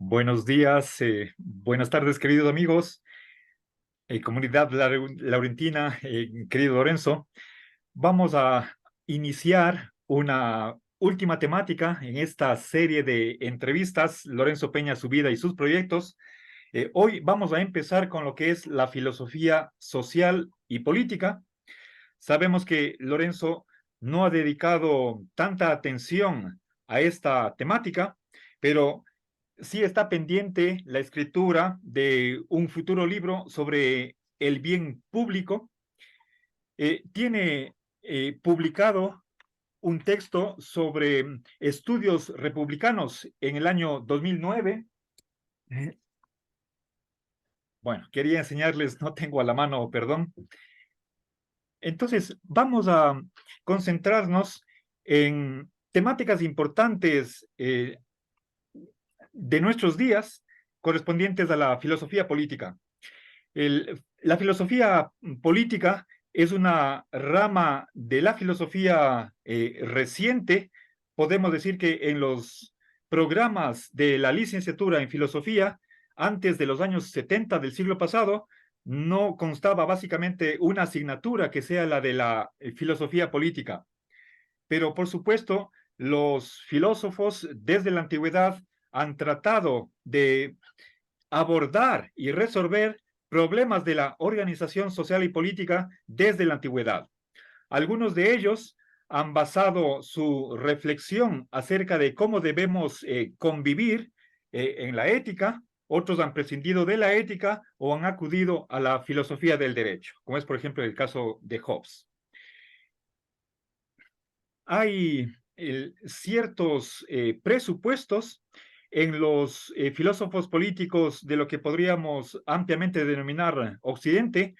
Buenos días, buenas tardes, queridos amigos, comunidad laurentina, querido Lorenzo. Vamos a iniciar una última temática en esta serie de entrevistas, Lorenzo Peña, su vida y sus proyectos. Hoy vamos a empezar con lo que es la filosofía social y política. Sabemos que Lorenzo no ha dedicado tanta atención a esta temática, pero sí está pendiente la escritura de un futuro libro sobre el bien público. Tiene publicado un texto sobre estudios republicanos en el año 2009. Eh, Bueno, quería enseñarles, no tengo a la mano, perdón. Entonces, vamos a concentrarnos en temáticas importantes de nuestros días correspondientes a la filosofía política. La filosofía política es una rama de la filosofía reciente. Podemos decir que en los programas de la licenciatura en filosofía, antes de los años 70 del siglo pasado, no constaba básicamente una asignatura que sea la de la filosofía política. Pero por supuesto, los filósofos desde la antigüedad han tratado de abordar y resolver problemas de la organización social y política desde la antigüedad. Algunos de ellos han basado su reflexión acerca de cómo debemos convivir en la ética, otros han prescindido de la ética o han acudido a la filosofía del derecho, como es por ejemplo el caso de Hobbes. Hay ciertos presupuestos en los filósofos políticos de lo que podríamos ampliamente denominar Occidente,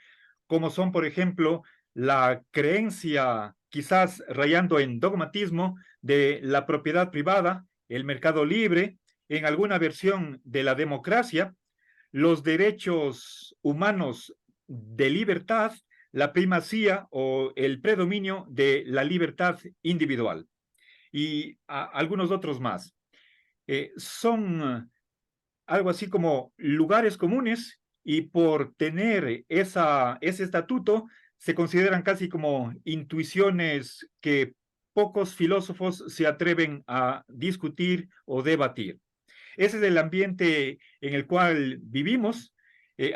como son, por ejemplo, la creencia, quizás rayando en dogmatismo, de la propiedad privada, el mercado libre, en alguna versión de la democracia, los derechos humanos de libertad, la primacía o el predominio de la libertad individual y algunos otros más. Son algo así como lugares comunes y por tener ese estatuto se consideran casi como intuiciones que pocos filósofos se atreven a discutir o debatir. Ese es el ambiente en el cual vivimos.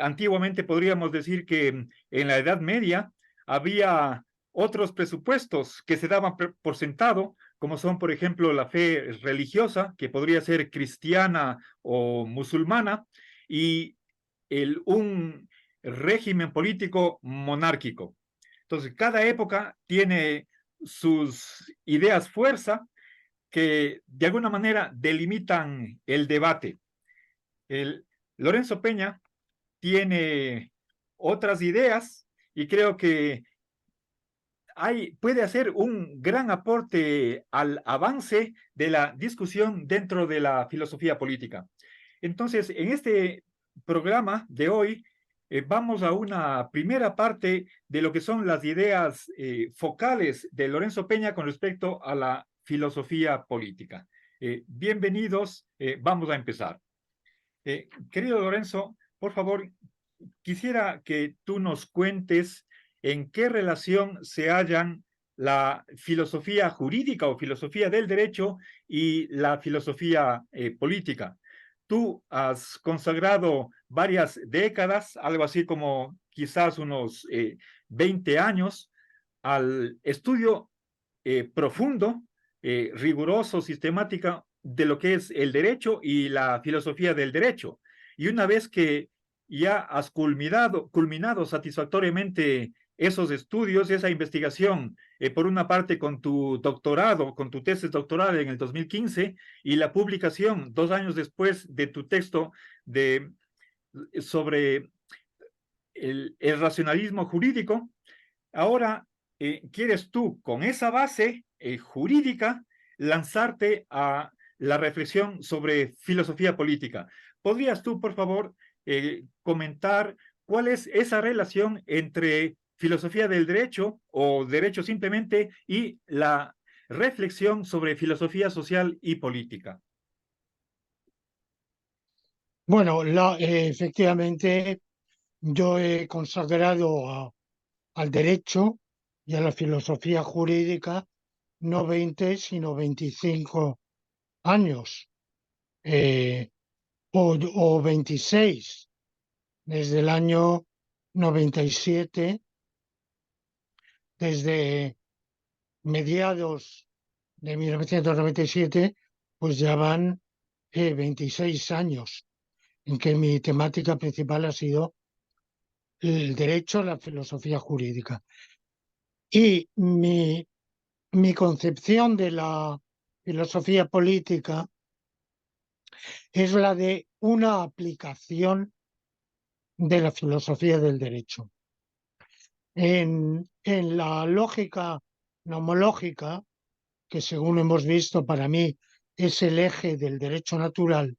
Antiguamente podríamos decir que en la Edad Media había otros presupuestos que se daban por sentado, como son, por ejemplo, la fe religiosa, que podría ser cristiana o musulmana, y un régimen político monárquico. Entonces, cada época tiene sus ideas fuerza que de alguna manera delimitan el debate. El Lorenzo Peña tiene otras ideas y creo que puede hacer un gran aporte al avance de la discusión dentro de la filosofía política. Entonces, en este programa de hoy, vamos a una primera parte de lo que son las ideas focales de Lorenzo Peña con respecto a la filosofía política. Bienvenidos, vamos a empezar. Querido Lorenzo, por favor, quisiera que tú nos cuentes en qué relación se hallan la filosofía jurídica o filosofía del derecho y la filosofía política. Tú has consagrado varias décadas, algo así como quizás unos 20 años, al estudio profundo, riguroso, sistemática de lo que es el derecho y la filosofía del derecho. Y una vez que ya has culminado satisfactoriamente esos estudios, esa investigación, por una parte con tu doctorado, con tu tesis doctoral en el 2015 y la publicación 2 años después de tu texto sobre el racionalismo jurídico. Ahora, ¿quieres tú, con esa base jurídica, lanzarte a la reflexión sobre filosofía política? ¿Podrías tú, por favor, comentar cuál es esa relación entre filosofía del derecho o derecho simplemente y la reflexión sobre filosofía social y política? Bueno, efectivamente yo he consagrado al derecho y a la filosofía jurídica no 20 sino 25 años, eh, o 26, desde el año 97, desde mediados de 1997, pues ya van 26 años en que mi temática principal ha sido el derecho, la filosofía jurídica. Y mi concepción de la filosofía política es la de una aplicación de la filosofía del derecho. En la lógica nomológica, que según hemos visto para mí es el eje del derecho natural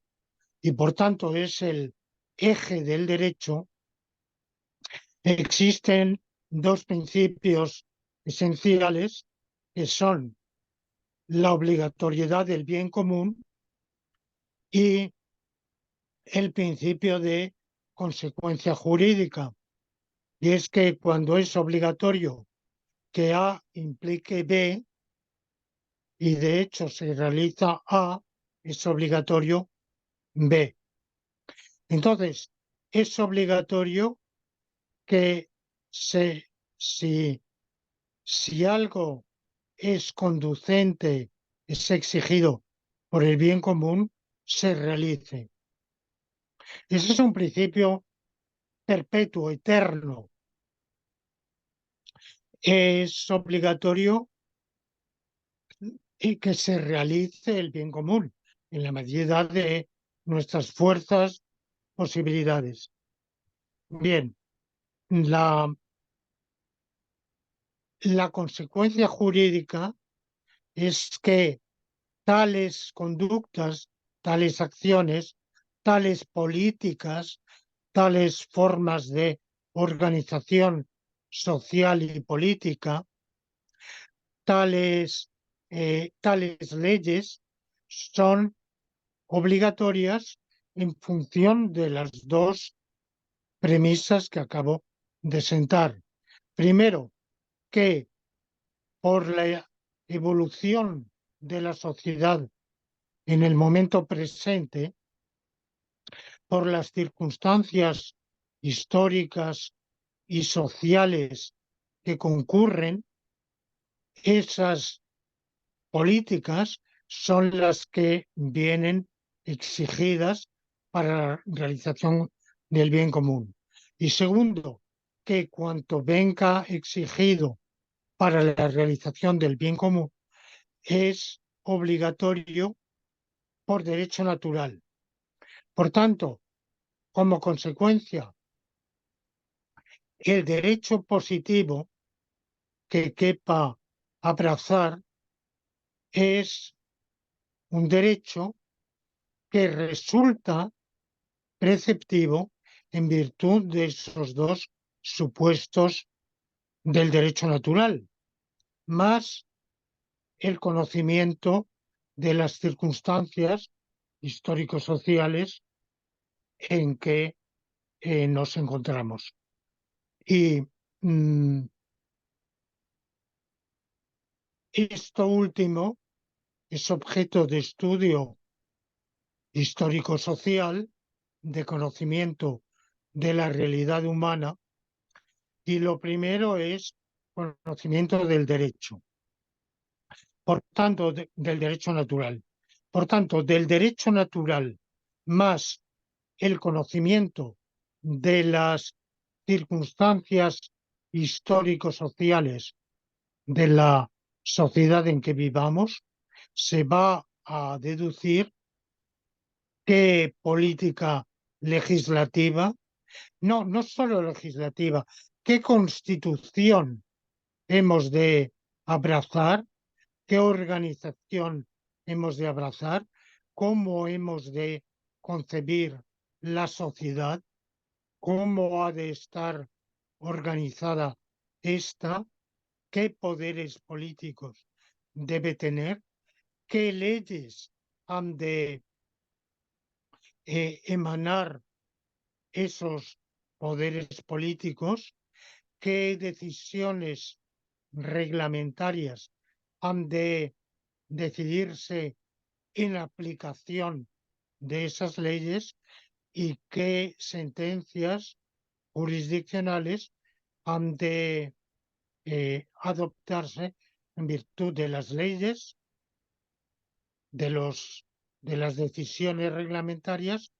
y por tanto es el eje del derecho, existen dos principios esenciales que son la obligatoriedad del bien común y el principio de consecuencia jurídica. Y es que cuando es obligatorio que A implique B y de hecho se realiza A, es obligatorio B. Entonces, es obligatorio que se, si, si algo es conducente, es exigido por el bien común, se realice. Ese es un principio perpetuo, eterno. Es obligatorio y que se realice el bien común en la medida de nuestras fuerzas, posibilidades. Bien, la, la consecuencia jurídica es que tales conductas, tales acciones, tales políticas, tales formas de organización social y política, tales leyes son obligatorias en función de las dos premisas que acabo de sentar. Primero, que por la evolución de la sociedad en el momento presente, por las circunstancias históricas y sociales que concurren, esas políticas son las que vienen exigidas para la realización del bien común. Y segundo, que cuanto venga exigido para la realización del bien común es obligatorio por derecho natural. Por tanto, como consecuencia, el derecho positivo que quepa abrazar es un derecho que resulta preceptivo en virtud de esos dos supuestos del derecho natural, más el conocimiento de las circunstancias histórico-sociales en que nos encontramos. Y esto último es objeto de estudio histórico-social, de conocimiento de la realidad humana, y lo primero es conocimiento del derecho, por tanto, del derecho natural. Por tanto, del derecho natural más el conocimiento de las circunstancias histórico-sociales de la sociedad en que vivamos, se va a deducir qué política legislativa, no solo legislativa, qué constitución hemos de abrazar, qué organización hemos de abrazar, cómo hemos de concebir la sociedad, cómo ha de estar organizada esta, qué poderes políticos debe tener, qué leyes han de emanar esos poderes políticos, qué decisiones reglamentarias han de decidirse en aplicación de esas leyes y qué sentencias jurisdiccionales han de adoptarse en virtud de las leyes, de las decisiones reglamentarias,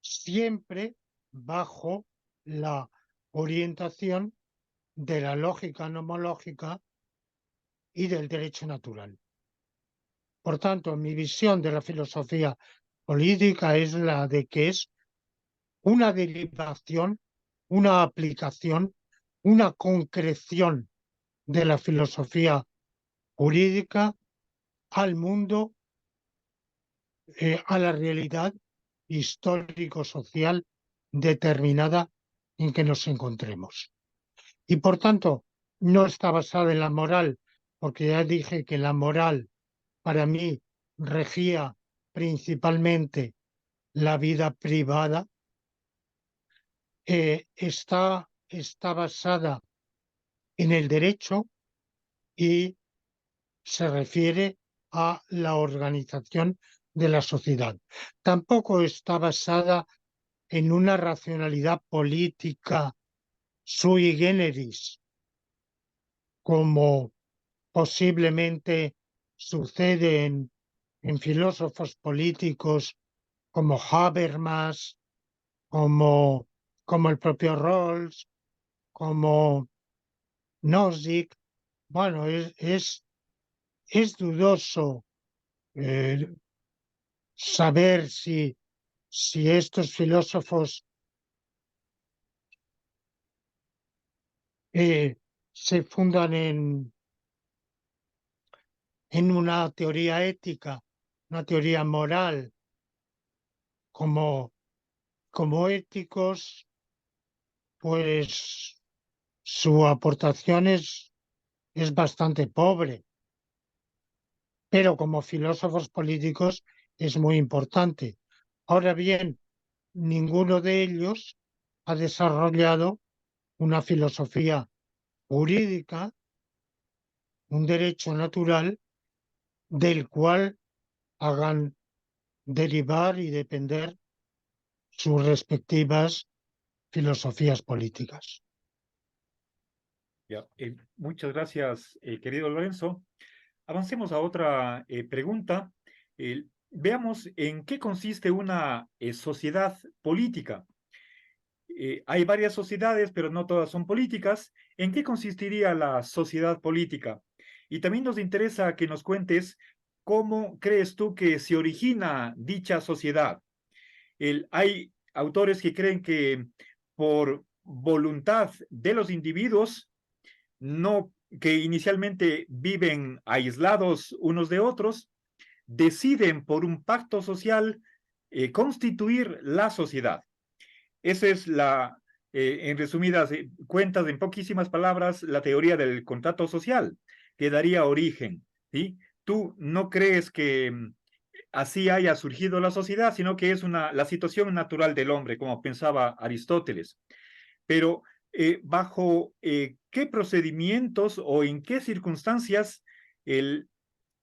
siempre bajo la orientación de la lógica nomológica y del derecho natural. Por tanto, mi visión de la filosofía política es la de que es una derivación, una aplicación, una concreción de la filosofía jurídica al mundo, a la realidad histórico-social determinada en que nos encontremos. Y por tanto, no está basada en la moral, porque ya dije que la moral para mí regía principalmente la vida privada. Está basada en el derecho y se refiere a la organización de la sociedad. Tampoco está basada en una racionalidad política sui generis, como posiblemente sucede en filósofos políticos como Habermas, como, como el propio Rawls, como Nozick. Bueno, es dudoso eh, saber si estos filósofos se fundan en una teoría ética, una teoría moral, como, como éticos, pues su aportación es bastante pobre, pero como filósofos políticos es muy importante. Ahora bien, ninguno de ellos ha desarrollado una filosofía jurídica, un derecho natural del cual hagan derivar y depender sus respectivas filosofías políticas. Ya, muchas gracias, querido Lorenzo. Avancemos a otra pregunta. Veamos en qué consiste una sociedad política. Hay varias sociedades, pero no todas son políticas. ¿En qué consistiría la sociedad política? Y también nos interesa que nos cuentes cómo crees tú que se origina dicha sociedad. Hay autores que creen que por voluntad de los individuos, no que inicialmente viven aislados unos de otros, deciden por un pacto social constituir la sociedad. Esa es en resumidas cuentas, en poquísimas palabras, la teoría del contrato social que daría origen, ¿sí? Tú no crees que así haya surgido la sociedad, sino que es la situación natural del hombre, como pensaba Aristóteles. Pero bajo qué procedimientos o en qué circunstancias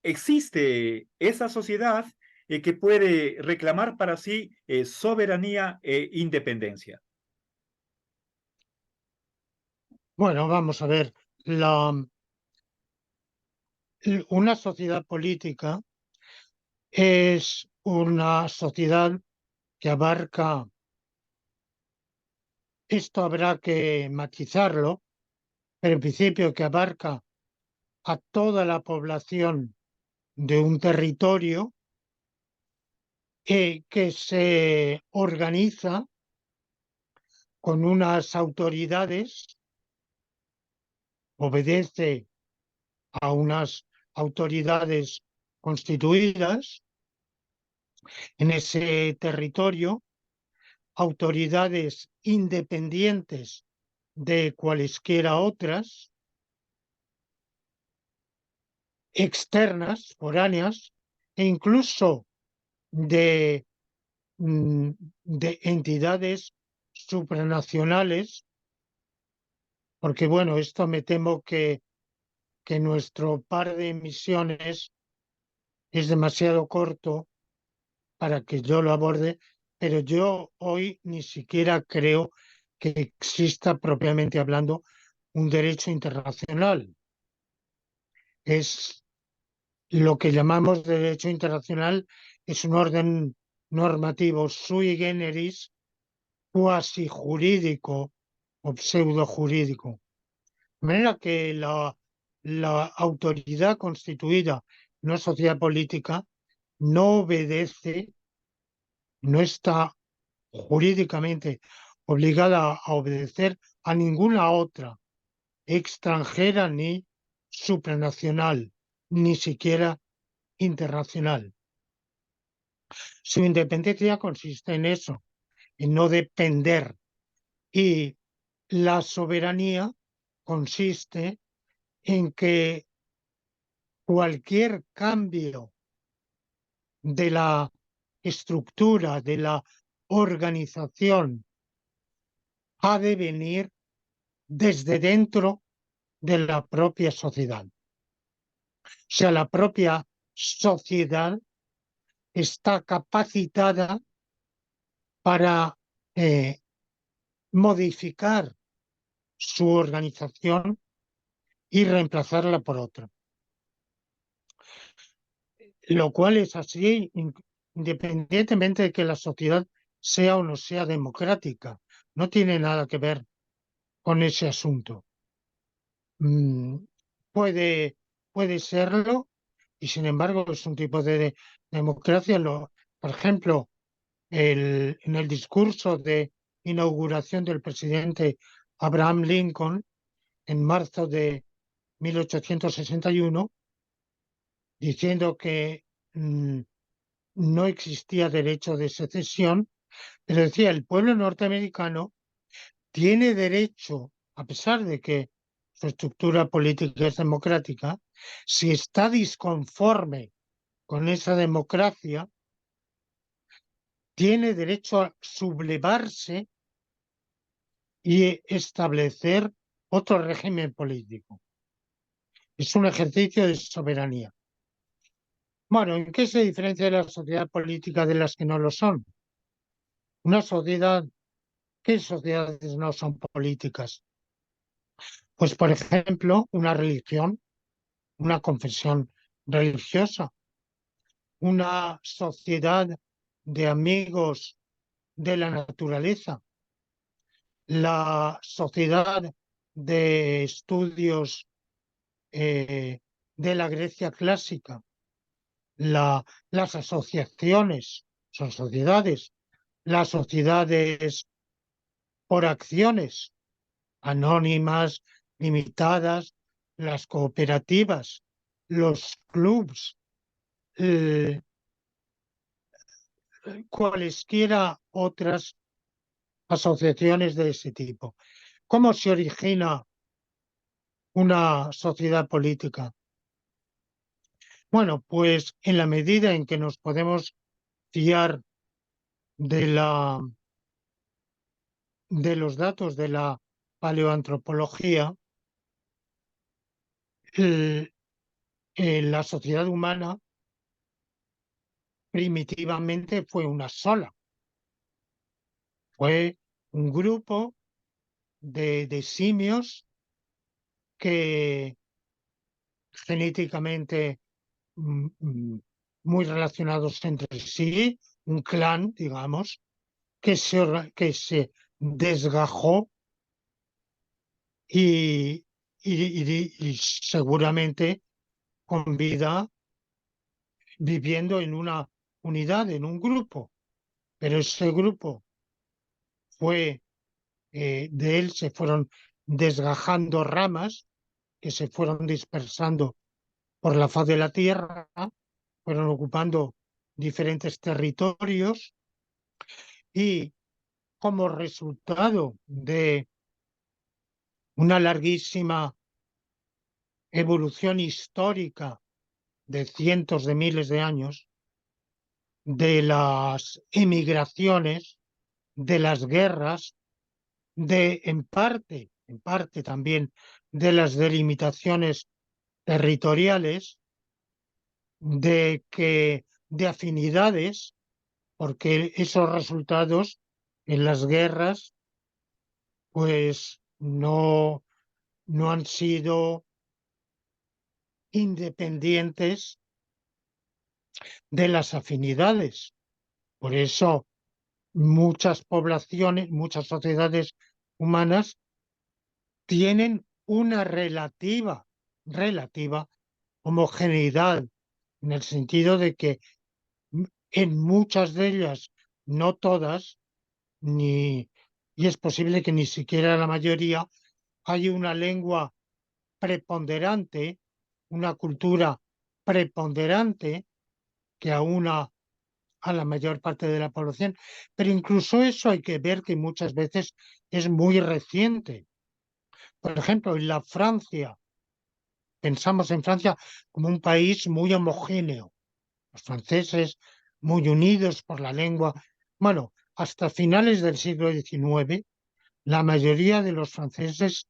existe esa sociedad que puede reclamar para sí soberanía e independencia. Bueno, vamos a ver, una sociedad política es una sociedad que abarca, esto habrá que matizarlo, pero en principio que abarca a toda la población de un territorio, que se organiza con unas autoridades, obedece a unas autoridades constituidas en ese territorio, autoridades independientes de cualesquiera otras, externas, foráneas, e incluso de de entidades supranacionales, porque bueno, esto me temo que nuestro par de emisiones es demasiado corto para que yo lo aborde, pero yo hoy ni siquiera creo que exista propiamente hablando un derecho internacional. Es lo que llamamos derecho internacional, es un orden normativo sui generis, cuasi jurídico o pseudo jurídico. De manera que la autoridad constituida en una sociedad política no obedece, no está jurídicamente obligada a obedecer a ninguna otra, extranjera ni supranacional, ni siquiera internacional. Su independencia consiste en eso, en no depender. Y la soberanía consiste en que cualquier cambio de la estructura, de la organización, ha de venir desde dentro de la propia sociedad. O sea, la propia sociedad está capacitada para modificar su organización y reemplazarla por otra. Lo cual es así independientemente de que la sociedad sea o no sea democrática. No tiene nada que ver con ese asunto. Mm, puede, puede serlo y sin embargo es un tipo de democracia. Por ejemplo, en el discurso de inauguración del presidente Abraham Lincoln en marzo de 1861, diciendo que no existía derecho de secesión, pero decía, el pueblo norteamericano tiene derecho, a pesar de que su estructura política es democrática, si está disconforme con esa democracia, tiene derecho a sublevarse y establecer otro régimen político. Es un ejercicio de soberanía. Bueno, ¿en qué se diferencia la sociedad política de las que no lo son? Una sociedad, ¿qué sociedades no son políticas? Pues, por ejemplo, una religión, una confesión religiosa, una sociedad de amigos de la naturaleza, la sociedad de estudios de la Grecia clásica, las asociaciones, son sociedades, las sociedades por acciones, anónimas, limitadas, las cooperativas, los clubs, eh, cualesquiera otras asociaciones de ese tipo. ¿Cómo se origina una sociedad política? Bueno, pues en la medida en que nos podemos fiar de de los datos de la paleoantropología, el- la sociedad humana primitivamente fue una sola, fue un grupo de simios que genéticamente mm, mm, muy relacionados entre sí, un clan, digamos, que se desgajó y, y seguramente con vida viviendo en una unidad, en un grupo, pero ese grupo fue, de él se fueron desgajando ramas que se fueron dispersando por la faz de la tierra, fueron ocupando diferentes territorios y como resultado de una larguísima evolución histórica de cientos de miles de años, de las emigraciones, de las guerras, en parte también de las delimitaciones territoriales, de afinidades, porque esos resultados en las guerras, pues no han sido independientes de las afinidades. Por eso muchas poblaciones, muchas sociedades humanas tienen una relativa homogeneidad, en el sentido de que en muchas de ellas, no todas, ni, y es posible que ni siquiera la mayoría, hay una lengua preponderante, una cultura preponderante que aúna a la mayor parte de la población. Pero incluso eso hay que ver que muchas veces es muy reciente. Por ejemplo, en la Francia, pensamos en Francia como un país muy homogéneo, los franceses muy unidos por la lengua. Bueno, hasta finales del siglo XIX, la mayoría de los franceses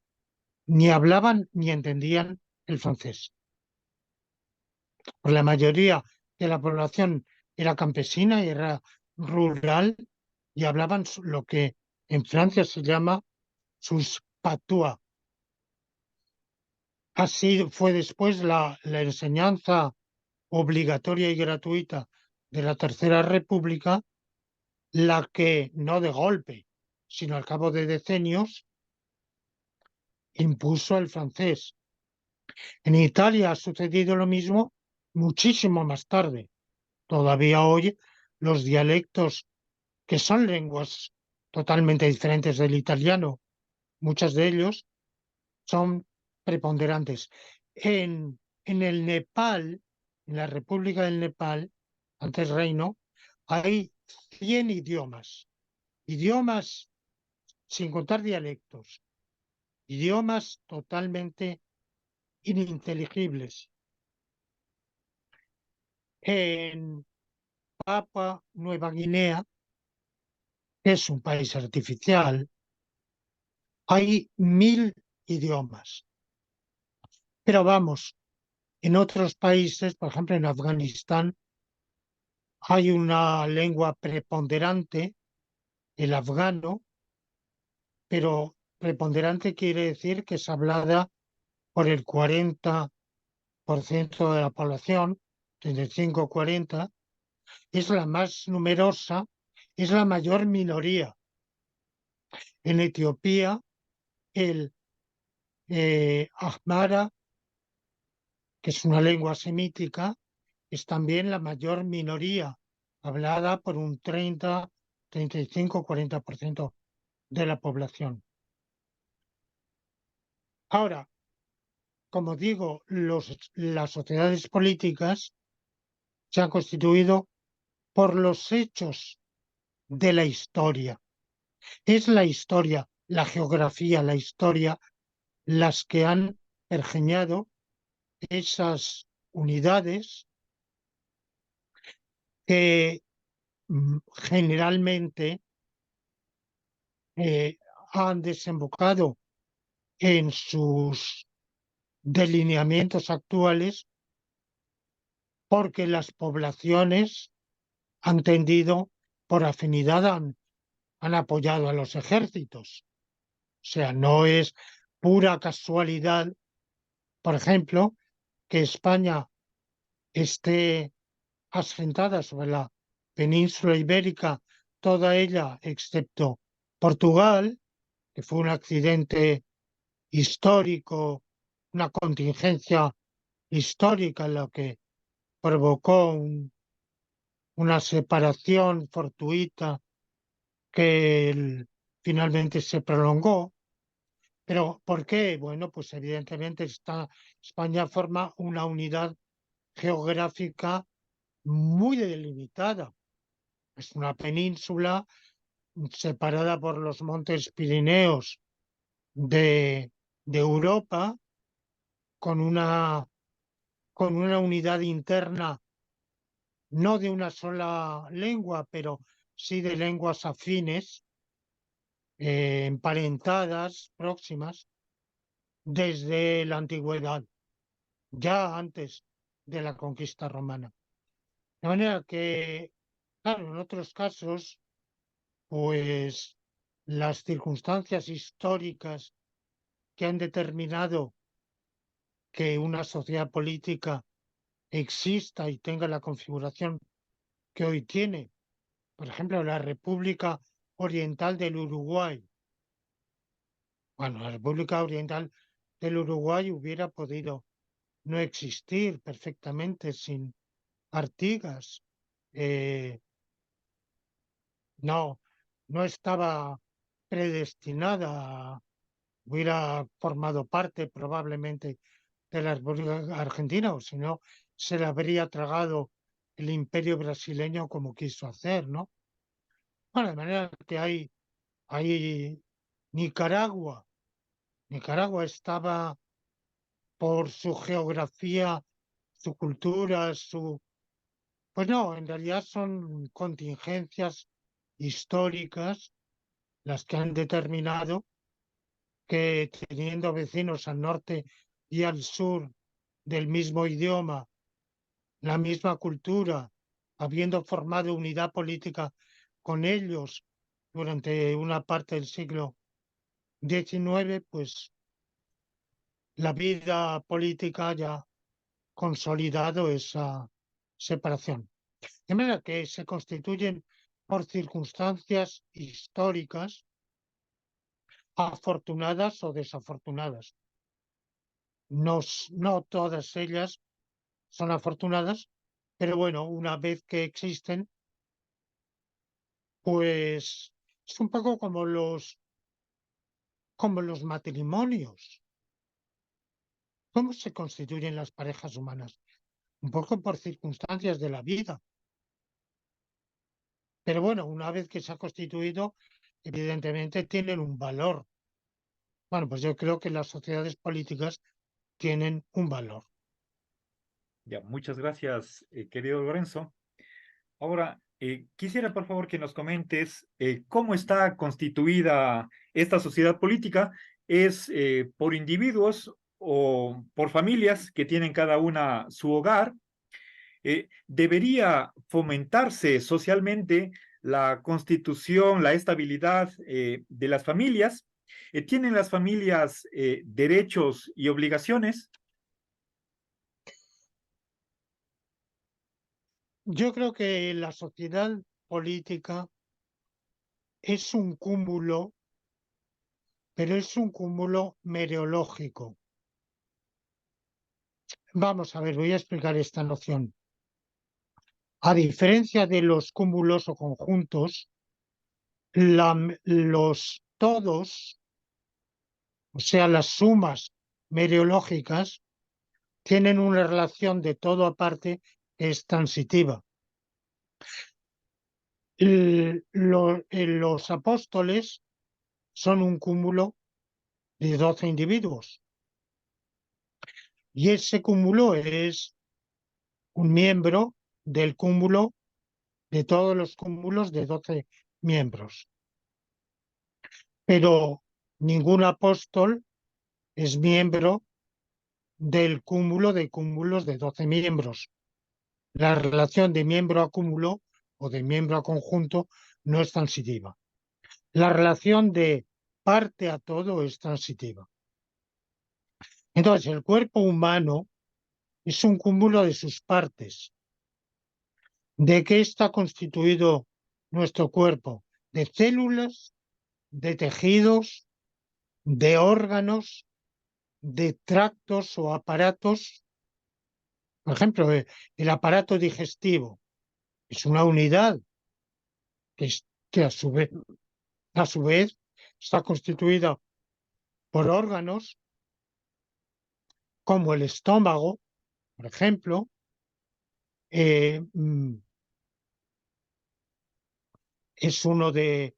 ni hablaban ni entendían el francés. Pues la mayoría de la población era campesina y era rural y hablaban lo que en Francia se llama sus patois. Así fue después la enseñanza obligatoria y gratuita de la Tercera República la que, no de golpe, sino al cabo de decenios, impuso el francés. En Italia ha sucedido lo mismo muchísimo más tarde. Todavía hoy los dialectos, que son lenguas totalmente diferentes del italiano, muchos de ellos son preponderantes. En el Nepal, en la República del Nepal, antes reino, hay 100 idiomas. Idiomas sin contar dialectos. Idiomas totalmente ininteligibles. En Papua Nueva Guinea, que es un país artificial, hay 1000 idiomas. Pero vamos, en otros países, por ejemplo en Afganistán, hay una lengua preponderante, el afgano, pero preponderante quiere decir que es hablada por el 40% de la población, 35-40, es la más numerosa, es la mayor minoría. En Etiopía, el Ahmara, que es una lengua semítica, es también la mayor minoría, hablada por un 30, 35, 40% de la población. Ahora, como digo, las sociedades políticas se han constituido por los hechos de la historia. Es la historia, la geografía, la historia, las que han pergeñado esas unidades que generalmente eh, han desembocado en sus delineamientos actuales porque las poblaciones han tendido, por afinidad, han apoyado a los ejércitos. O sea, no es pura casualidad, por ejemplo, que España esté asentada sobre la península ibérica, toda ella excepto Portugal, que fue un accidente histórico, una contingencia histórica en la que provocó una separación fortuita que finalmente se prolongó. ¿Pero por qué? Bueno, pues evidentemente España forma una unidad geográfica muy delimitada. Es una península separada por los montes Pirineos de Europa, con una unidad interna no de una sola lengua, pero sí de lenguas afines, emparentadas, próximas, desde la antigüedad, ya antes de la conquista romana. De manera que, claro, en otros casos, pues las circunstancias históricas que han determinado que una sociedad política exista y tenga la configuración que hoy tiene, por ejemplo, la República Oriental del Uruguay. Bueno, la República Oriental del Uruguay hubiera podido no existir perfectamente sin Artigas. Eh, no, no estaba predestinada, hubiera formado parte probablemente de la República Argentina, o si no, se la habría tragado el imperio brasileño como quiso hacer, ¿no? Bueno, de manera que hay Nicaragua. Nicaragua estaba por su geografía, su cultura, su... Pues no, en realidad son contingencias históricas las que han determinado que teniendo vecinos al norte y al sur del mismo idioma, la misma cultura, habiendo formado unidad política con ellos durante una parte del siglo XIX, pues la vida política ya ha consolidado esa separación. De manera que se constituyen por circunstancias históricas afortunadas o desafortunadas. No, no todas ellas son afortunadas, pero bueno, una vez que existen, pues es un poco como los matrimonios. ¿Cómo se constituyen las parejas humanas? Un poco por circunstancias de la vida. Pero bueno, una vez que se ha constituido, evidentemente tienen un valor. Bueno, pues yo creo que las sociedades políticas tienen un valor. Ya, muchas gracias, querido Lorenzo. Ahora, quisiera por favor que nos comentes cómo está constituida esta sociedad política. ¿Es por individuos o por familias que tienen cada una su hogar? ¿Debería fomentarse socialmente la constitución, la estabilidad de las familias? ¿Tienen las familias derechos y obligaciones? Yo creo que la sociedad política es un cúmulo, pero es un cúmulo mereológico. Vamos a ver, voy a explicar esta noción. A diferencia de los cúmulos o conjuntos, los todos, o sea, las sumas mereológicas, tienen una relación de todo aparte que es transitiva. Los apóstoles son un cúmulo de 12 individuos y ese cúmulo es un miembro del cúmulo de todos los cúmulos de 12 miembros. Pero ningún apóstol es miembro del cúmulo de cúmulos de 12 miembros. La relación de miembro a cúmulo o de miembro a conjunto no es transitiva. La relación de parte a todo es transitiva. Entonces, el cuerpo humano es un cúmulo de sus partes. ¿De qué está constituido nuestro cuerpo? De células, de tejidos, de órganos, de tractos o aparatos. Por ejemplo, el aparato digestivo es una unidad que a su vez está constituida por órganos como el estómago, por ejemplo, eh, mm, es uno de,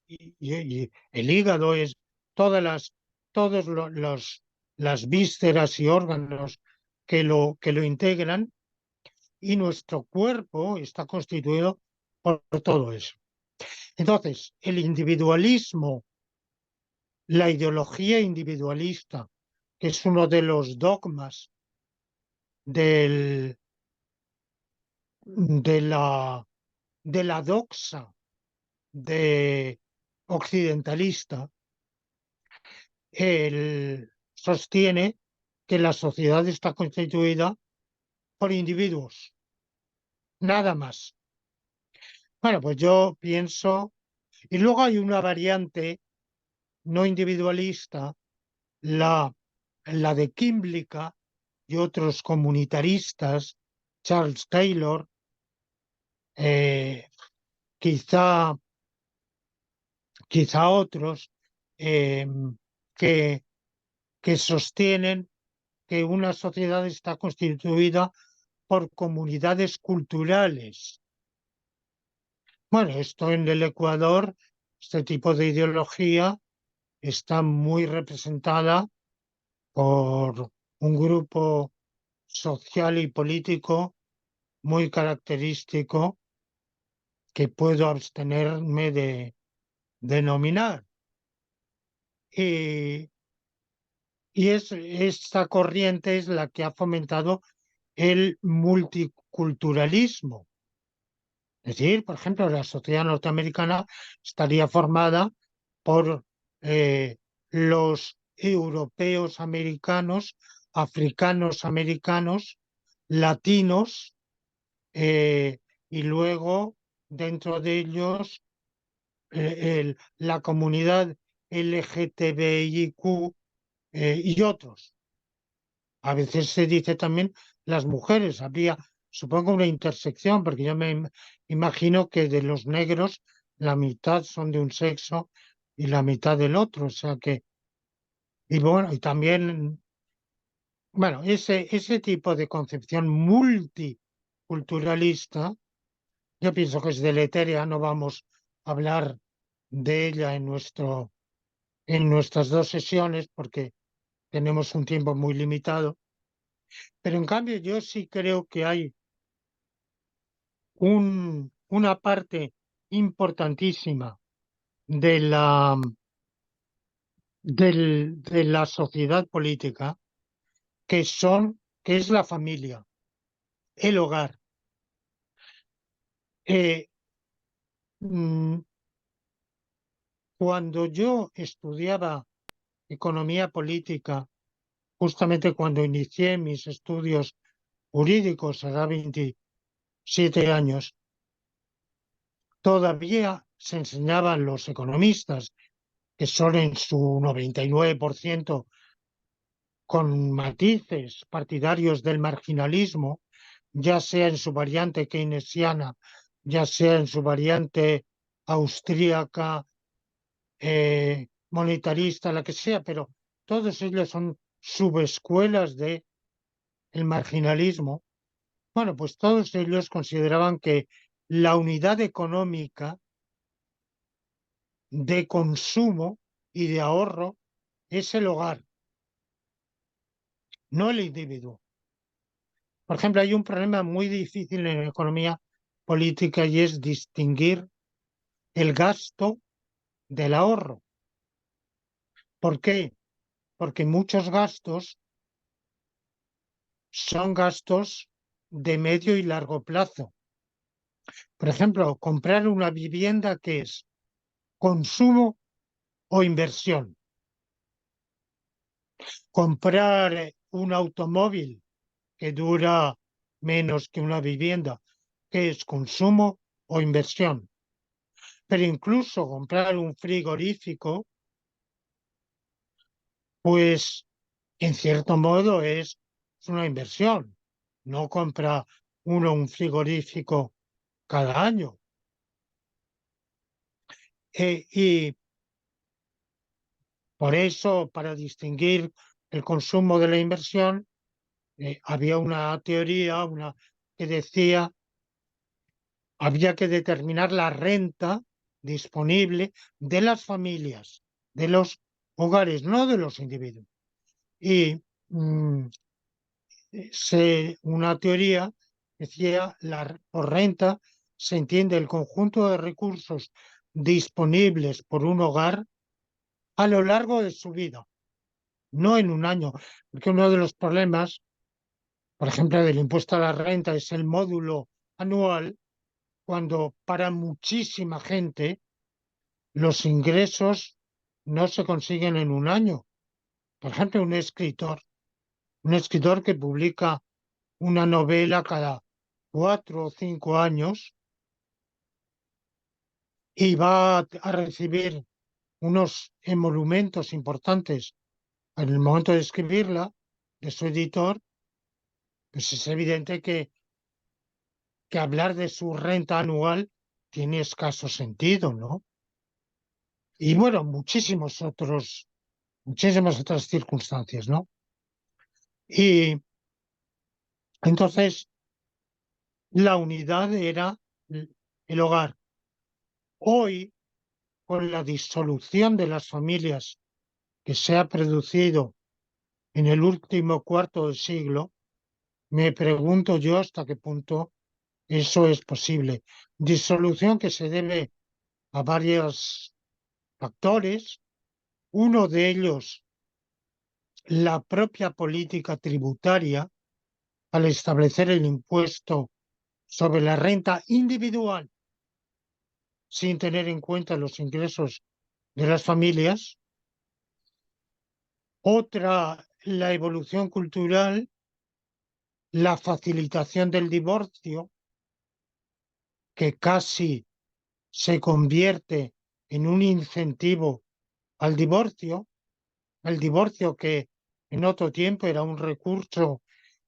y el hígado es todas todos las vísceras y órganos que lo integran, y nuestro cuerpo está constituido por todo eso. Entonces, el individualismo, la ideología individualista, que es uno de los dogmas del, de la doxa de occidentalista, él sostiene que la sociedad está constituida por individuos, nada más. Bueno, pues yo pienso, y luego hay una variante no individualista, la, la de Kimblica y otros comunitaristas, Charles Taylor, eh, quizá, quizá otros, eh, que, que sostienen que una sociedad está constituida por comunidades culturales. Bueno, esto en el Ecuador, este tipo de ideología está muy representada por un grupo social y político muy característico que puedo abstenerme de denominar. Y, esta corriente es la que ha fomentado el multiculturalismo. Es decir, por ejemplo, la sociedad norteamericana estaría formada por los europeos americanos, africanos americanos, latinos, y luego dentro de ellos la comunidad LGTBIQ y otros. A veces se dice también las mujeres. Habría, supongo, una intersección, porque yo me imagino que de los negros la mitad son de un sexo y la mitad del otro. O sea que, y bueno, y también, bueno, ese tipo de concepción multiculturalista, yo pienso que es deletérea, no vamos a hablar de ella en nuestras dos sesiones porque tenemos un tiempo muy limitado. Pero en cambio yo sí creo que hay una parte importantísima de de la sociedad política que es la familia, el hogar. Eh, mm, Cuando yo estudiaba economía política, justamente cuando inicié mis estudios jurídicos, hará 27 años, todavía se enseñaban los economistas, que son en su 99% con matices partidarios del marginalismo, ya sea en su variante keynesiana, ya sea en su variante austríaca, monetarista, la que sea, pero todos ellos son subescuelas de el marginalismo. Bueno, pues todos ellos consideraban que la unidad económica de consumo y de ahorro es el hogar, no el individuo. Por ejemplo, hay un problema muy difícil en la economía política y es distinguir el gasto del ahorro. ¿Por qué? Porque muchos gastos son gastos de medio y largo plazo. Por ejemplo, comprar una vivienda, que es consumo o inversión. Comprar un automóvil que dura menos que una vivienda, que es consumo o inversión. Pero incluso comprar un frigorífico, pues en cierto modo es una inversión. No compra uno un frigorífico cada año. Y por eso, para distinguir el consumo de la inversión, había una teoría que decía había que determinar la renta disponible de las familias, de los hogares, no de los individuos. Y una teoría decía, por renta se entiende el conjunto de recursos disponibles por un hogar a lo largo de su vida, no en un año, porque uno de los problemas, por ejemplo, del impuesto a la renta es el módulo anual, cuando para muchísima gente los ingresos no se consiguen en un año. Por ejemplo, un escritor que publica una novela cada 4 o 5 años y va a recibir unos emolumentos importantes en el momento de escribirla de su editor, pues es evidente que hablar de su renta anual tiene escaso sentido, ¿no? Y bueno, muchísimas otras circunstancias, ¿no? Y entonces la unidad era el hogar. Hoy, con la disolución de las familias que se ha producido en el último cuarto de siglo, me pregunto yo hasta qué punto eso es posible. Disolución que se debe a varios factores. Uno de ellos, la propia política tributaria, al establecer el impuesto sobre la renta individual sin tener en cuenta los ingresos de las familias. Otra, la evolución cultural, la facilitación del divorcio, que casi se convierte en un incentivo al divorcio, el divorcio que en otro tiempo era un recurso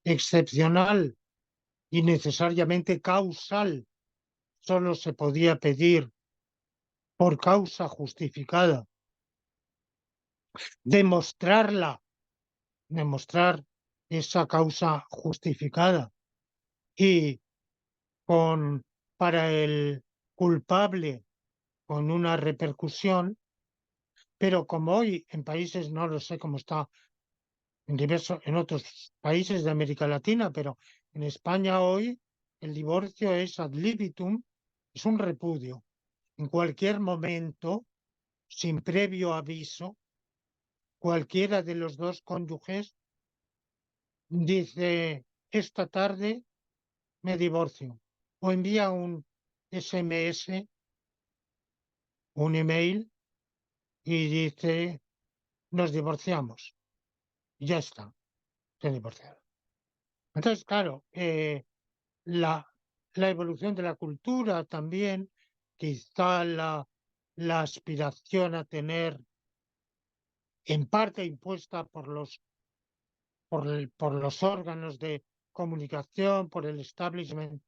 excepcional y necesariamente causal, solo se podía pedir por causa justificada, demostrarla, demostrar esa causa justificada y con para el culpable con una repercusión, pero como hoy en países, no lo sé cómo está en otros países de América Latina, pero en España hoy el divorcio es ad libitum, es un repudio. En cualquier momento, sin previo aviso, cualquiera de los dos cónyuges dice, esta tarde me divorcio, o envía un SMS, un email, y dice, nos divorciamos. Y ya está, se divorciaron. Entonces, claro, la, la evolución de la cultura también, quizá la aspiración a tener, en parte impuesta por los órganos de comunicación, por el establishment,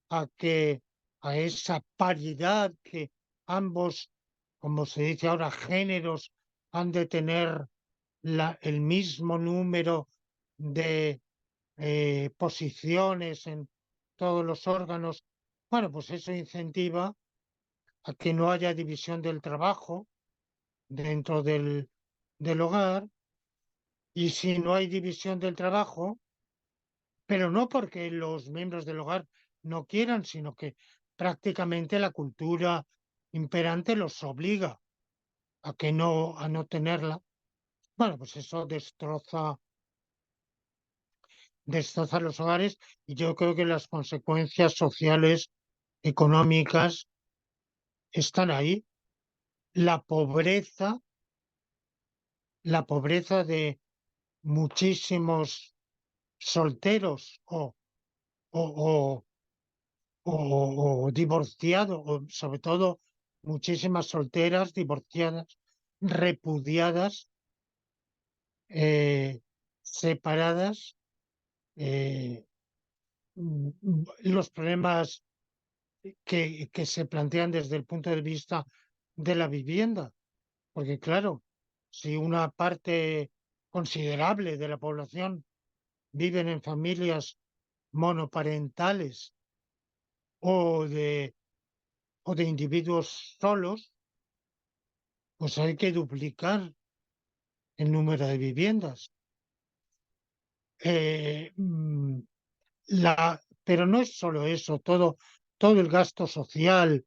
a esa paridad que ambos, como se dice ahora, géneros han de tener el mismo número de posiciones en todos los órganos. Bueno, pues eso incentiva a que no haya división del trabajo dentro del hogar, y si no hay división del trabajo, pero no porque los miembros del hogar no quieran, sino que prácticamente la cultura imperante los obliga a no tenerla. Bueno, pues eso destroza los hogares, y yo creo que las consecuencias sociales, económicas, están ahí. La pobreza, la pobreza de muchísimos solteros o, o divorciados, o sobre todo muchísimas solteras, divorciadas, repudiadas, eh, separadas, eh, los problemas que se plantean desde el punto de vista de la vivienda. Porque claro, si una parte considerable de la población viven en familias monoparentales o de individuos solos, pues hay que duplicar el número de viviendas. Eh, mm, pero no es solo eso, todo el gasto social,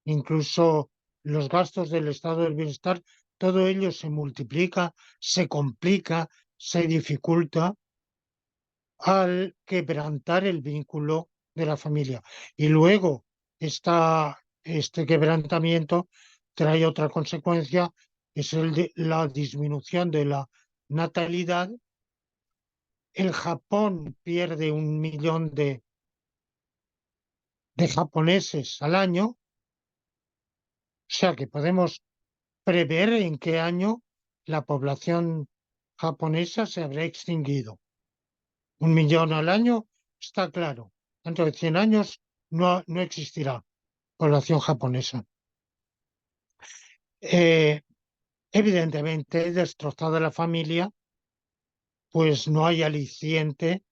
incluso los gastos del estado del bienestar, todo ello se multiplica, se complica, se dificulta al quebrantar el vínculo de la familia. Y luego este quebrantamiento trae otra consecuencia, es el de la disminución de la natalidad. El Japón pierde 1 millón de japoneses al año, o sea que podemos prever en qué año la población japonesa se habrá extinguido. 1 millón al año está claro. Dentro de 100 años no existirá población japonesa. Eh, Evidentemente, destrozada la familia, pues no hay aliciente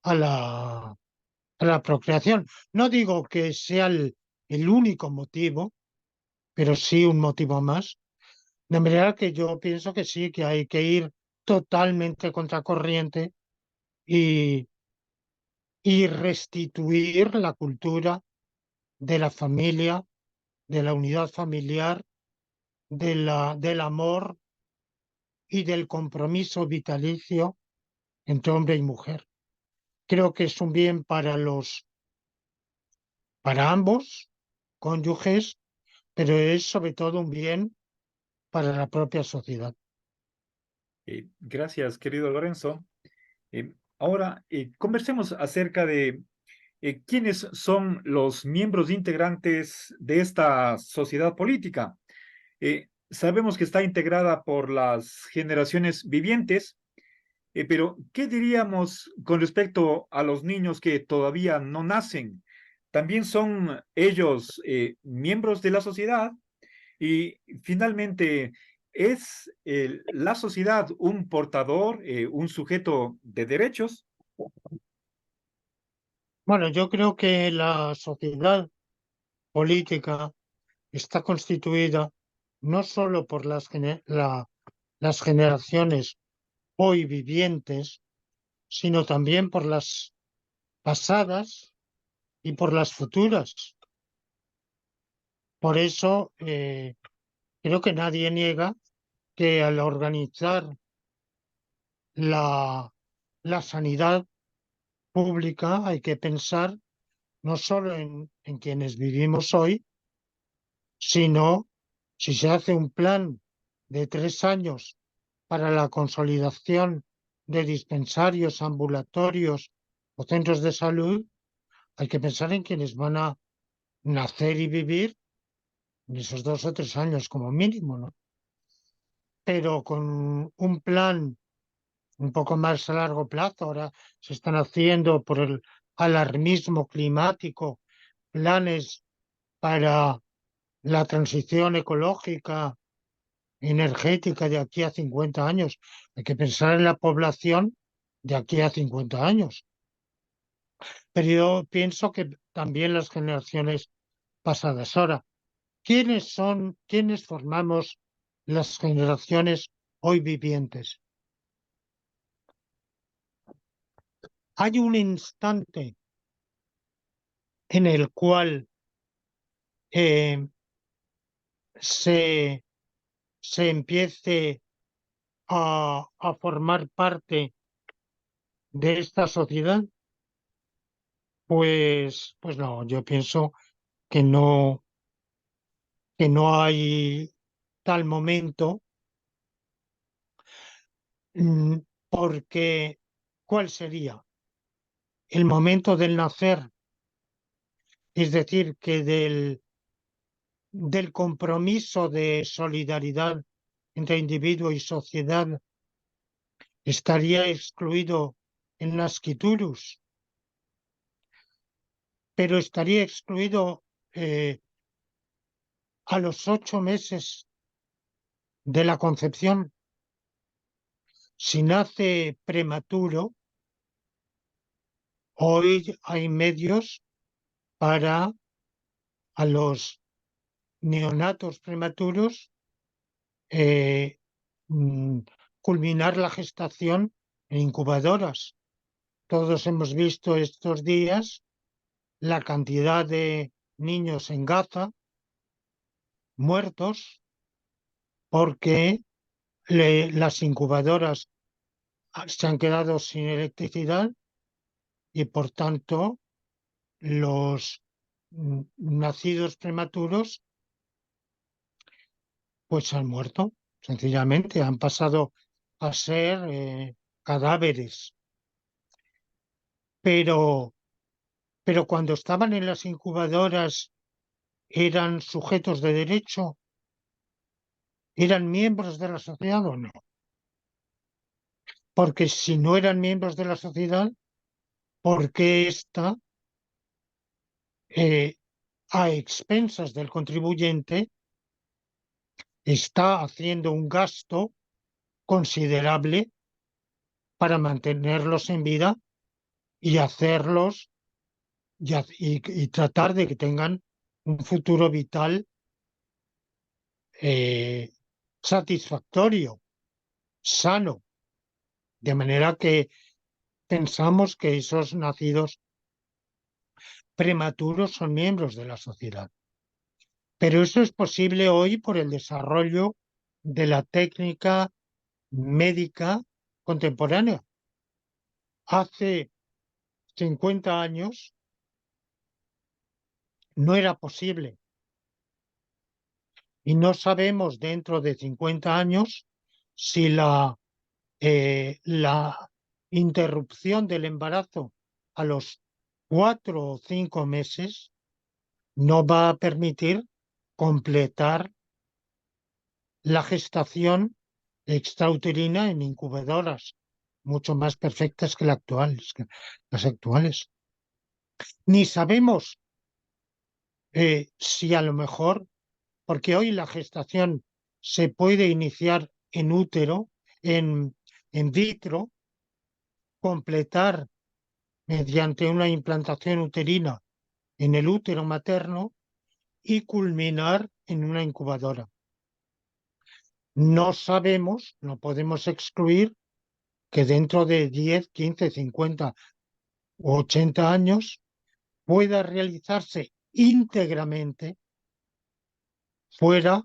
a la procreación. No digo que sea el único motivo, pero sí un motivo más. De manera que yo pienso que sí, que hay que ir totalmente contracorriente y, y restituir la cultura de la familia, de la unidad familiar, del amor y del compromiso vitalicio entre hombre y mujer. Creo que es un bien para ambos cónyuges, pero es sobre todo un bien para la propia sociedad. Gracias, querido Lorenzo. Ahora, conversemos acerca de quiénes son los miembros integrantes de esta sociedad política. Sabemos que está integrada por las generaciones vivientes, pero ¿qué diríamos con respecto a los niños que todavía no nacen? ¿También son ellos miembros de la sociedad? Y finalmente, ¿es la sociedad un portador, un sujeto de derechos? Bueno, yo creo que la sociedad política está constituida no solo por las generaciones hoy vivientes, sino también por las pasadas y por las futuras. Por eso creo que nadie niega que al organizar la, la sanidad pública hay que pensar no solo en quienes vivimos hoy, sino si se hace un plan de 3 años para la consolidación de dispensarios, ambulatorios o centros de salud, hay que pensar en quienes van a nacer y vivir en esos 2 o 3 años como mínimo, ¿no? Pero con un plan un poco más a largo plazo, ahora se están haciendo por el alarmismo climático planes para la transición ecológica, energética de aquí a 50 años. Hay que pensar en la población de aquí a 50 años. Pero yo pienso que también las generaciones pasadas. Ahora, quiénes formamos las generaciones hoy vivientes? Hay un instante en el cual eh, se, se empiece a formar parte de esta sociedad. Pues no, yo pienso que no hay tal momento, mm, porque ¿cuál sería? El momento del nacer, es decir, que del compromiso de solidaridad entre individuo y sociedad estaría excluido en Nasciturus, pero estaría excluido a los 8 meses de la concepción. Si nace prematuro, hoy hay medios para a los neonatos prematuros eh, mm, culminar la gestación en incubadoras. Todos hemos visto estos días la cantidad de niños en Gaza muertos porque las incubadoras se han quedado sin electricidad y por tanto los nacidos prematuros pues han muerto, sencillamente, han pasado a ser cadáveres. Pero, pero cuando estaban en las incubadoras eran sujetos de derecho, eran miembros de la sociedad o no. Porque si no eran miembros de la sociedad, ¿por qué ésta, a expensas del contribuyente, está haciendo un gasto considerable para mantenerlos en vida y hacerlos y tratar de que tengan un futuro vital eh, satisfactorio, sano, de manera que pensamos que esos nacidos prematuros son miembros de la sociedad. Pero eso es posible hoy por el desarrollo de la técnica médica contemporánea. Hace 50 años no era posible y no sabemos dentro de 50 años si la interrupción del embarazo a los 4 o 5 meses no va a permitir completar la gestación extrauterina en incubadoras mucho más perfectas que las actuales. Ni sabemos si a lo mejor, porque hoy la gestación se puede iniciar en útero, en vitro, completar mediante una implantación uterina en el útero materno y culminar en una incubadora. No sabemos, no podemos excluir que dentro de 10, 15, 50 o 80 años pueda realizarse íntegramente fuera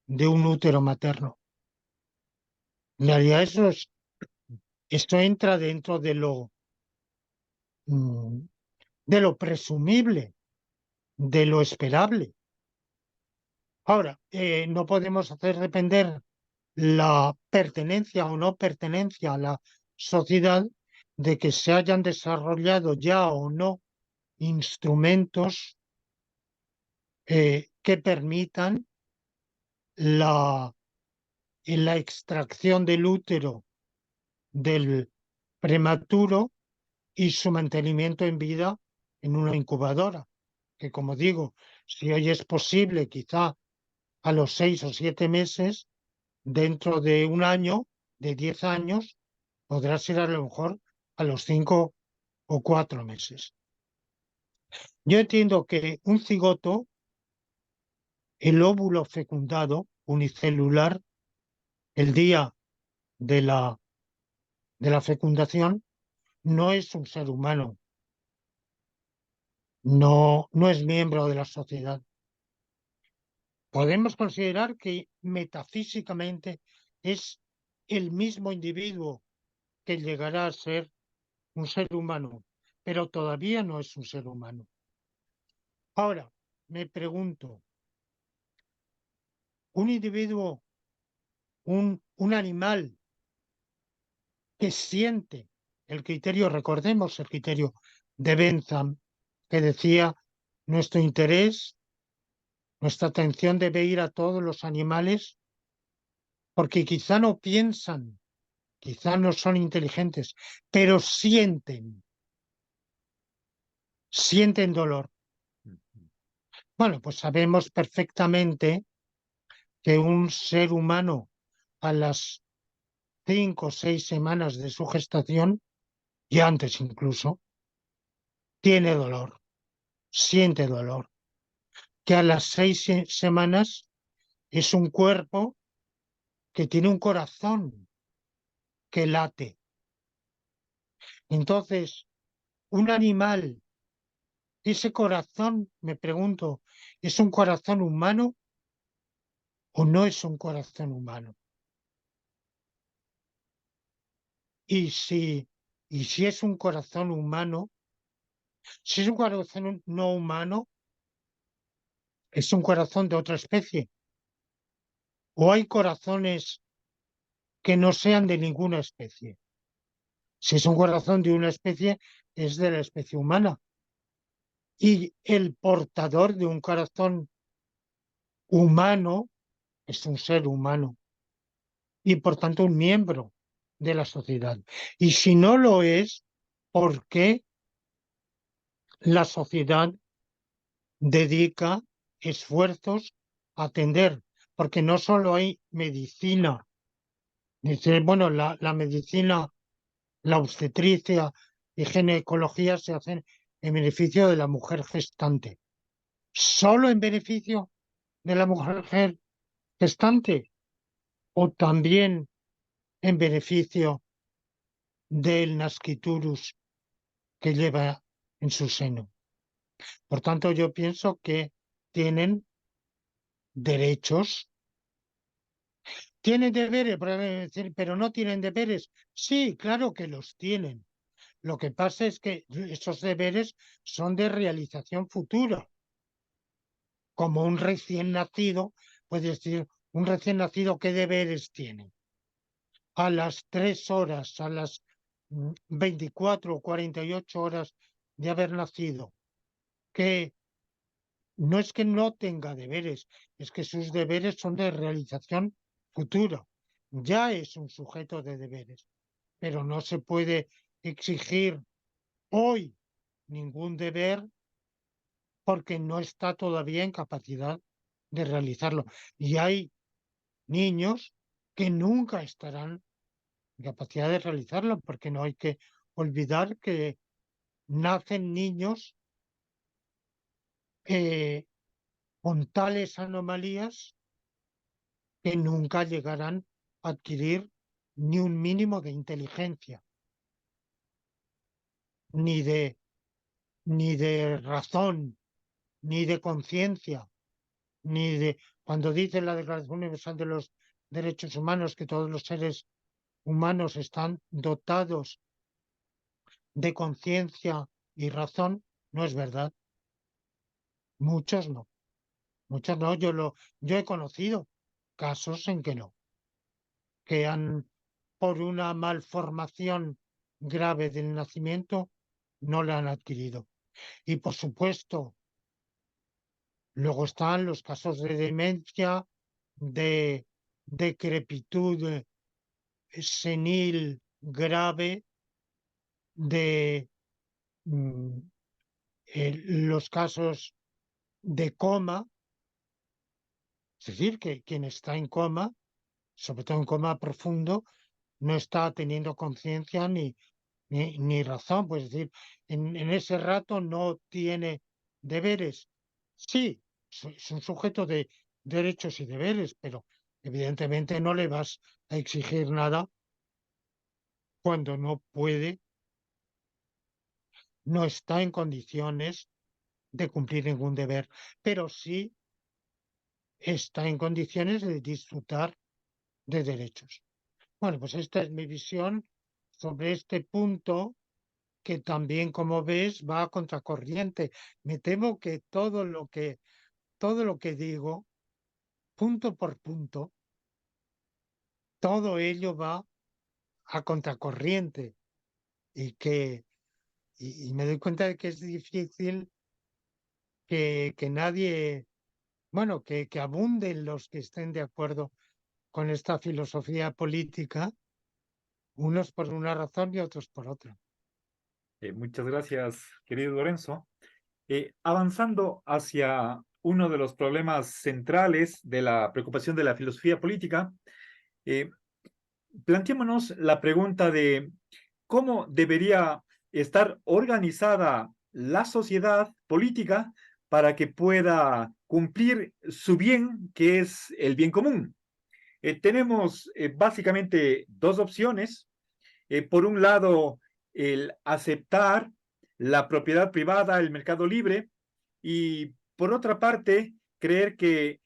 de un útero materno. En realidad esto entra dentro mm, de lo presumible, de lo esperable. Ahora, no podemos hacer depender la pertenencia o no pertenencia a la sociedad de que se hayan desarrollado ya o no instrumentos que permitan la, en la extracción del útero del prematuro y su mantenimiento en vida en una incubadora, que como digo, si hoy es posible, quizá a los 6 o 7 meses, dentro de un año, de 10 años, podrá ser a lo mejor a los 5 o 4 meses. Yo entiendo que un cigoto, el óvulo fecundado unicelular, el día de la fecundación, no es un ser humano, no es miembro de la sociedad. Podemos considerar que metafísicamente es el mismo individuo que llegará a ser un ser humano, pero todavía no es un ser humano. Ahora, me pregunto, un individuo, un animal que siente el criterio, recordemos el criterio de Bentham, que decía, nuestro interés, nuestra atención debe ir a todos los animales, porque quizá no piensan, quizá no son inteligentes, pero sienten dolor. Bueno, pues sabemos perfectamente que un ser humano a las 5 o 6 semanas de su gestación, y antes incluso, tiene dolor, siente dolor, que a las 6 semanas es un cuerpo que tiene un corazón que late. Entonces, un animal, ese corazón, me pregunto, ¿es un corazón humano o no es un corazón humano? Y si, y si es un corazón humano, si es un corazón no humano, es un corazón de otra especie. O hay corazones que no sean de ninguna especie. Si es un corazón de una especie, es de la especie humana. Y el portador de un corazón humano es un ser humano y por tanto un miembro de la sociedad. Y si no lo es, ¿por qué la sociedad dedica esfuerzos a atender? Porque no solo hay medicina, dice, bueno, la medicina, la obstetricia y ginecología se hacen en beneficio de la mujer gestante. ¿Solo en beneficio de la mujer gestante o también en beneficio del nasciturus que lleva en su seno? Por tanto, yo pienso que tienen derechos, tienen deberes, pero no tienen deberes. Sí, claro que los tienen. Lo que pasa es que esos deberes son de realización futura. Como un recién nacido, puedes decir, un recién nacido, ¿qué deberes tiene? A las 3 horas, a las 24 o 48 horas de haber nacido, que no es que no tenga deberes, es que sus deberes son de realización futura. Ya es un sujeto de deberes, pero no se puede exigir hoy ningún deber porque no está todavía en capacidad de realizarlo. Y hay niños que nunca estarán en capacidad de realizarlo, porque no hay que olvidar que nacen niños eh, con tales anomalías que nunca llegarán a adquirir ni un mínimo de inteligencia, ni de, ni de razón, ni de conciencia, ni de... Cuando dice la Declaración Universal de los Derechos Humanos que todos los seres humanos están dotados de conciencia y razón, no es verdad. Muchos no. Muchos no. Yo he conocido casos en que no, que han, por una malformación grave del nacimiento, no la han adquirido. Y por supuesto, luego están los casos de demencia, de decrepitud senil grave, de mm, los casos de coma, es decir, que quien está en coma, sobre todo en coma profundo, no está teniendo conciencia ni razón, pues es decir, en ese rato no tiene deberes. Sí, es un sujeto de derechos y deberes, pero evidentemente no le vas a exigir nada cuando no puede, no está en condiciones de cumplir ningún deber, pero sí está en condiciones de disfrutar de derechos. Bueno, pues esta es mi visión sobre este punto que también, como ves, va a contracorriente. Me temo que todo lo que digo, punto por punto, todo ello va a contracorriente y y me doy cuenta de que es difícil que nadie, bueno, que abunden los que estén de acuerdo con esta filosofía política, unos por una razón y otros por otra. Muchas gracias, querido Lorenzo. Avanzando hacia uno de los problemas centrales de la preocupación de la filosofía política, eh, planteémonos la pregunta de cómo debería estar organizada la sociedad política para que pueda cumplir su bien, que es el bien común. Tenemos básicamente dos opciones. Por un lado, el aceptar la propiedad privada, el mercado libre, y por otra parte, creer que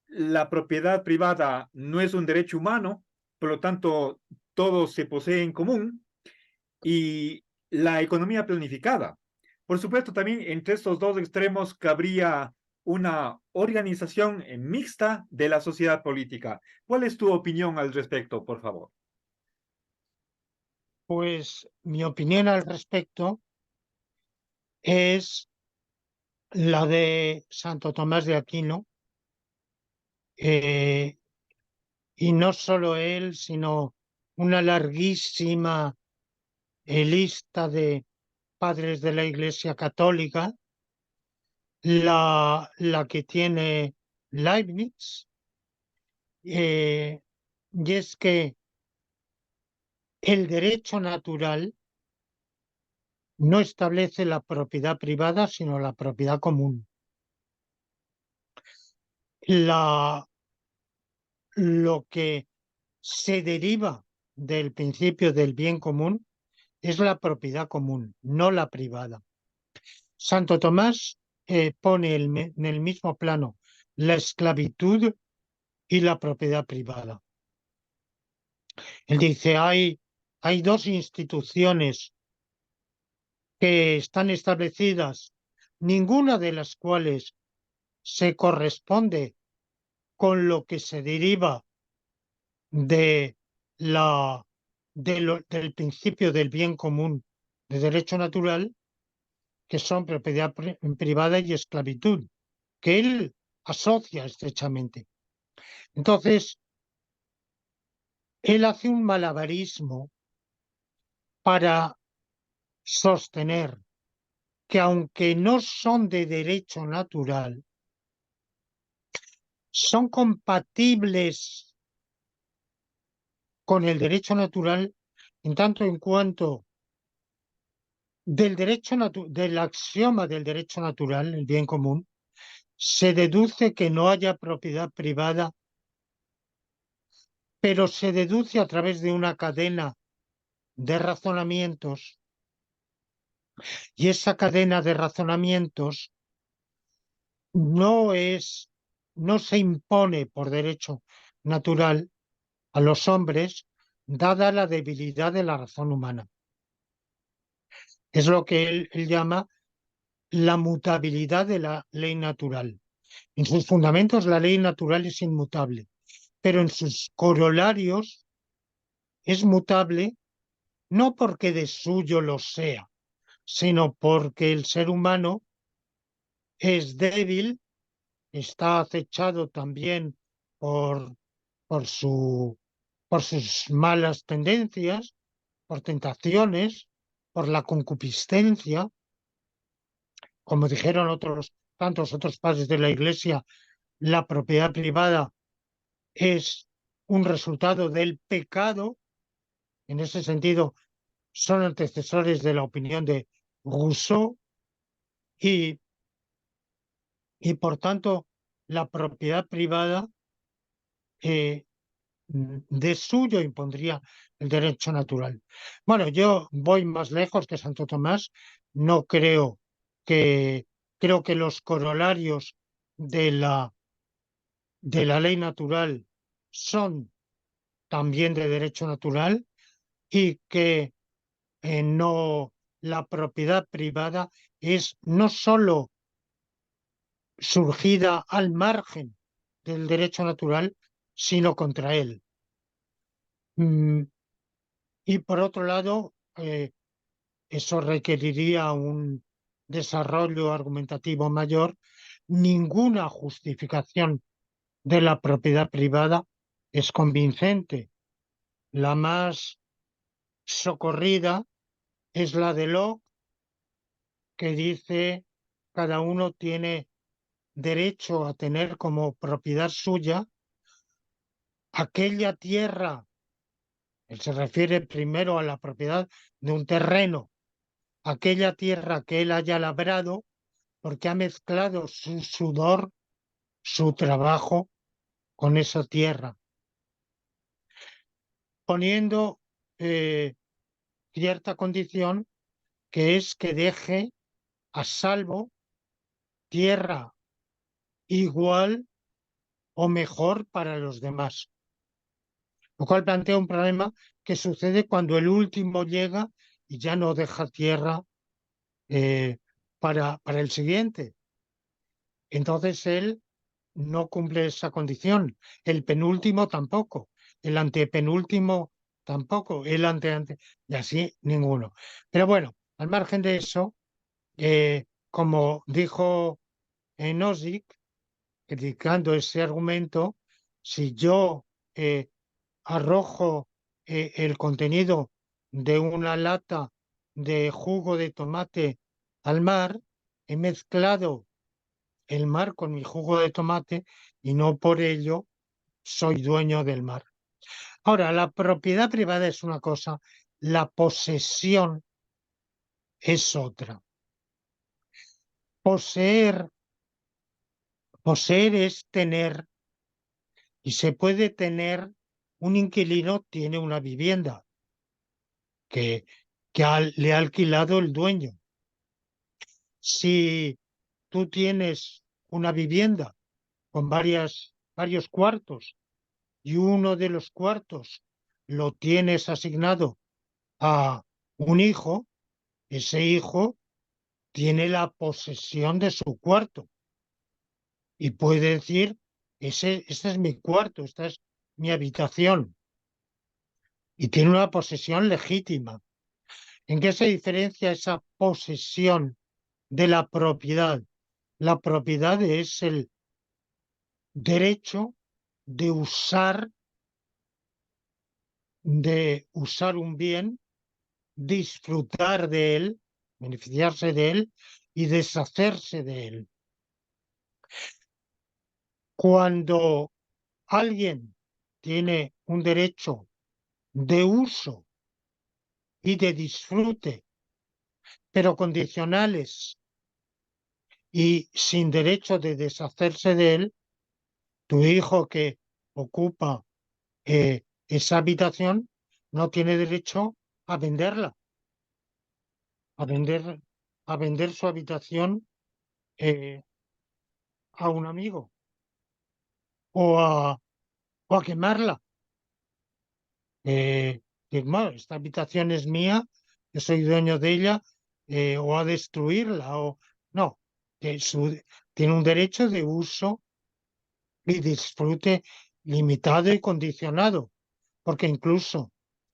la propiedad privada no es un derecho humano, por lo tanto, todo se posee en común, y la economía planificada. Por supuesto, también entre estos dos extremos cabría una organización mixta de la sociedad política. ¿Cuál es tu opinión al respecto, por favor? Pues mi opinión al respecto es la de Santo Tomás de Aquino, eh, y no solo él, sino una larguísima lista de padres de la Iglesia Católica, la que tiene Leibniz, y es que el derecho natural no establece la propiedad privada, sino la propiedad común. La, lo que se deriva del principio del bien común es la propiedad común, no la privada. Santo Tomás pone en el mismo plano la esclavitud y la propiedad privada. Él dice, hay dos instituciones que están establecidas, ninguna de las cuales se corresponde con lo que se deriva de del principio del bien común de derecho natural, que son propiedad privada y esclavitud, que él asocia estrechamente. Entonces, él hace un malabarismo para sostener que aunque no son de derecho natural, son compatibles con el derecho natural en tanto en cuanto del axioma del derecho natural, el bien común, se deduce que no haya propiedad privada, pero se deduce a través de una cadena de razonamientos, y esa cadena de razonamientos no es, no se impone por derecho natural a los hombres, dada la debilidad de la razón humana. Es lo que él llama la mutabilidad de la ley natural. En sus fundamentos la ley natural es inmutable, pero en sus corolarios es mutable no porque de suyo lo sea, sino porque el ser humano es débil, está acechado también por, por, su, por sus malas tendencias, por tentaciones, por la concupiscencia, como dijeron tantos otros padres de la Iglesia, la propiedad privada es un resultado del pecado. En ese sentido, son antecesores de la opinión de Rousseau y, y por tanto, la propiedad privada eh, de suyo impondría el derecho natural. Bueno, yo voy más lejos que Santo Tomás. No creo que, creo que los corolarios de de la ley natural son también de derecho natural y que no, la propiedad privada es no sólo surgida al margen del derecho natural, sino contra él. Mm, y por otro lado, eso requeriría un desarrollo argumentativo mayor. Ninguna justificación de la propiedad privada es convincente. La más socorrida es la de Locke, que dice cada uno tiene derecho a tener como propiedad suya aquella tierra. Él se refiere primero a la propiedad de un terreno, aquella tierra que él haya labrado porque ha mezclado su sudor, su trabajo con esa tierra, poniendo cierta condición que es que deje a salvo tierra igual o mejor para los demás, lo cual plantea un problema que sucede cuando el último llega y ya no deja tierra para el siguiente. Entonces él no cumple esa condición, el penúltimo tampoco, el antepenúltimo tampoco, el ante, y así ninguno. Pero bueno, al margen de eso, como dijo Nozick, criticando ese argumento, si yo arrojo el contenido de una lata de jugo de tomate al mar, he mezclado el mar con mi jugo de tomate y no por ello soy dueño del mar. Ahora, la propiedad privada es una cosa, la posesión es otra. Poseer, poseer es tener, y se puede tener, un inquilino tiene una vivienda que, le ha alquilado el dueño. Si tú tienes una vivienda con varios cuartos y uno de los cuartos lo tienes asignado a un hijo, ese hijo tiene la posesión de su cuarto y puede decir, este es mi cuarto, esta es mi habitación, y tiene una posesión legítima. ¿En qué se diferencia esa posesión de la propiedad? La propiedad es el derecho de usar un bien, disfrutar de él, beneficiarse de él y deshacerse de él. Cuando alguien tiene un derecho de uso y de disfrute, pero condicionales y sin derecho de deshacerse de él, tu hijo que ocupa esa habitación no tiene derecho a venderla, a vender, a vender su habitación eh, a un amigo o a quemarla. Bueno, esta habitación es mía, yo soy dueño de ella, o a destruirla, o no, tiene un derecho de uso y disfrute limitado y condicionado, porque incluso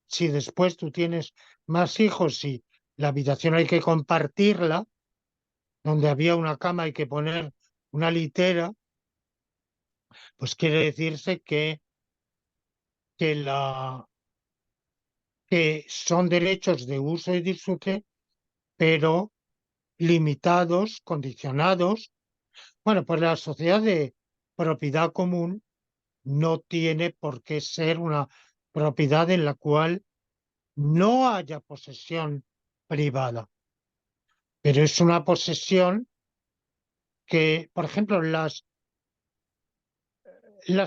si después tú tienes más hijos y la habitación hay que compartirla, donde había una cama hay que poner una litera, pues quiere decirse que, la, que son derechos de uso y disfrute, pero limitados, condicionados. Bueno, pues la sociedad de propiedad común no tiene por qué ser una propiedad en la cual no haya posesión privada, pero es una posesión que, por ejemplo, las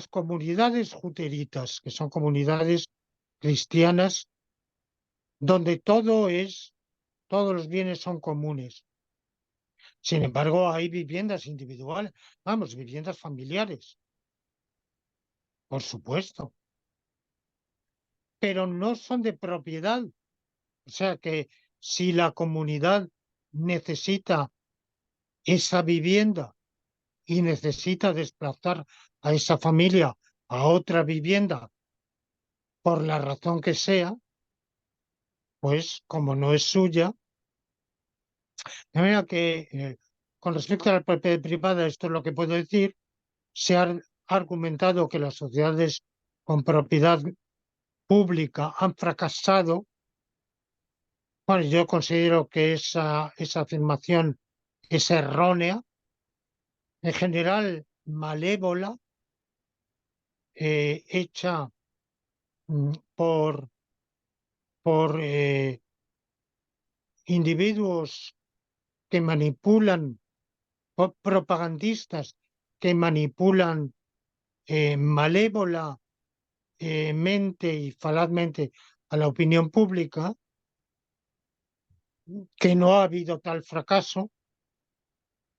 comunidades juteritas, que son comunidades cristianas, donde todos los bienes son comunes. Sin embargo, hay viviendas individuales, vamos, viviendas familiares, por supuesto, pero no son de propiedad. O sea que si la comunidad necesita esa vivienda y necesita desplazar a esa familia a otra vivienda por la razón que sea, pues como no es suya, de manera que con respecto a la propiedad privada, esto es lo que puedo decir, se ha argumentado que las sociedades con propiedad pública han fracasado. Bueno, yo considero que esa afirmación es errónea, en general malévola, hecha por individuos que manipulan, por propagandistas que manipulan malévola mente y falazmente a la opinión pública, que no ha habido tal fracaso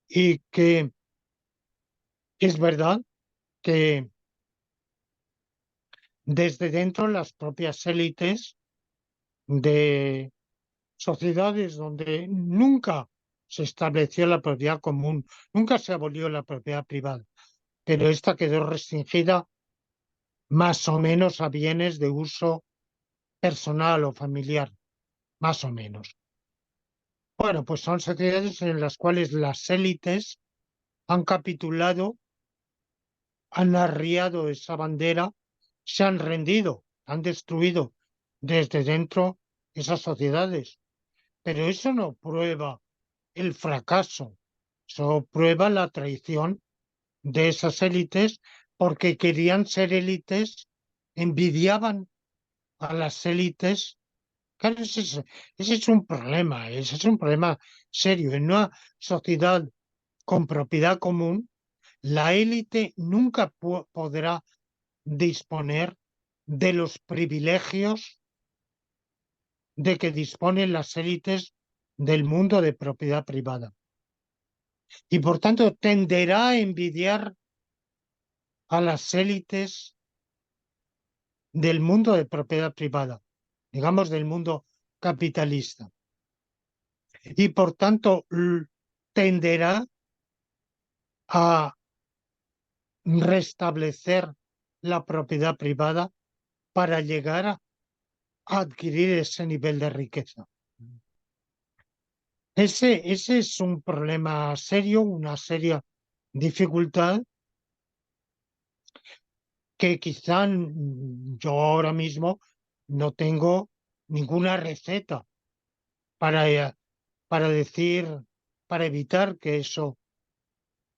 y que es verdad que desde dentro las propias élites de sociedades donde nunca se estableció la propiedad común, nunca se abolió la propiedad privada, pero esta quedó restringida más o menos a bienes de uso personal o familiar, más o menos. Bueno, pues son sociedades en las cuales las élites han capitulado, han arriado esa bandera, se han rendido, han destruido desde dentro esas sociedades. Pero eso no prueba el fracaso, eso prueba la traición de esas élites porque querían ser élites, envidiaban a las élites. Claro, ese es un problema, ese es un problema serio. En una sociedad con propiedad común, la élite nunca podrá disponer de los privilegios de que disponen las élites del mundo de propiedad privada. Y por tanto tenderá a envidiar a las élites del mundo de propiedad privada, digamos del mundo capitalista. Y por tanto tenderá a restablecer la propiedad privada para llegar a adquirir ese nivel de riqueza. Ese es un problema serio, una seria dificultad que quizá yo ahora mismo no tengo ninguna receta para, para decir, para evitar que eso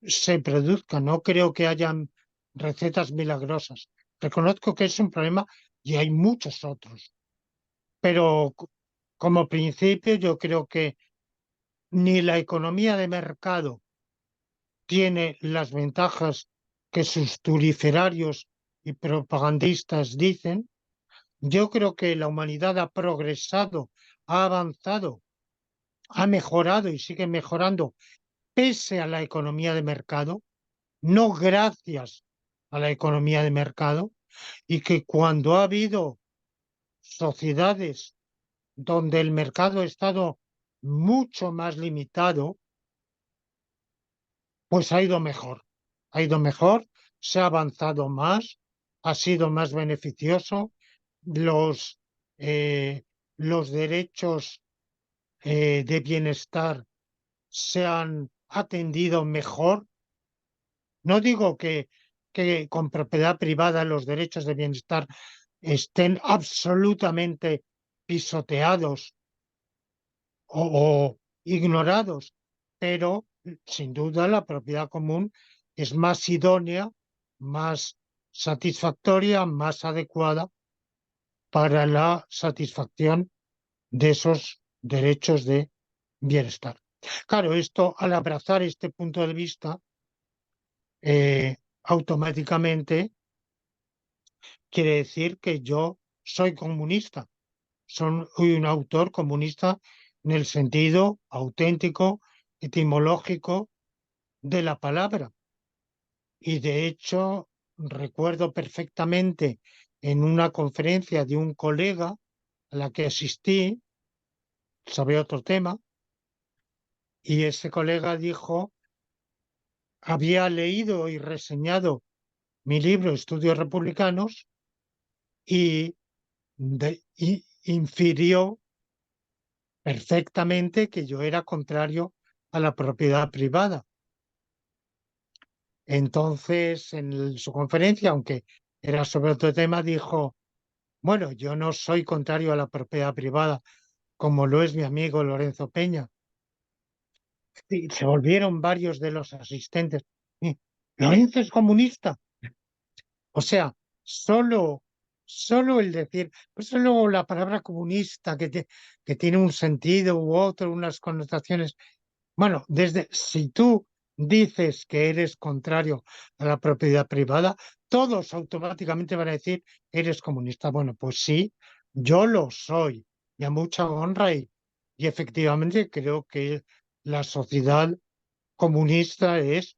se produzca. No creo que hayan recetas milagrosas. Reconozco que es un problema y hay muchos otros. Pero como principio yo creo que ni la economía de mercado tiene las ventajas que sus turiferarios y propagandistas dicen. Yo creo que la humanidad ha progresado, ha avanzado, ha mejorado y sigue mejorando pese a la economía de mercado, no gracias a la economía de mercado, y que cuando ha habido sociedades donde el mercado ha estado mucho más limitado, pues ha ido mejor, se ha avanzado más, ha sido más beneficioso, los, eh, los derechos de bienestar se han atendido mejor. No digo que con propiedad privada los derechos de bienestar estén absolutamente pisoteados o ignorados, pero sin duda la propiedad común es más idónea, más satisfactoria, más adecuada para la satisfacción de esos derechos de bienestar. Claro, esto al abrazar este punto de vista, automáticamente quiere decir que yo soy comunista, soy un autor comunista en el sentido auténtico, etimológico de la palabra. Y de hecho, recuerdo perfectamente en una conferencia de un colega a la que asistí sobre otro tema, y ese colega dijo, había leído y reseñado mi libro Estudios Republicanos y, y infirió perfectamente que yo era contrario a la propiedad privada. Entonces, en su conferencia, aunque era sobre otro tema, dijo, bueno, yo no soy contrario a la propiedad privada, como lo es mi amigo Lorenzo Peña. Y se volvieron varios de los asistentes. "Y, Lorenzo es comunista". O sea, solo, solo el decir, pues luego la palabra comunista que tiene un sentido u otro, unas connotaciones. Bueno, desde si tú dices que eres contrario a la propiedad privada, todos automáticamente van a decir eres comunista. Bueno, pues sí, yo lo soy, y a mucha honra Y efectivamente creo que la sociedad comunista es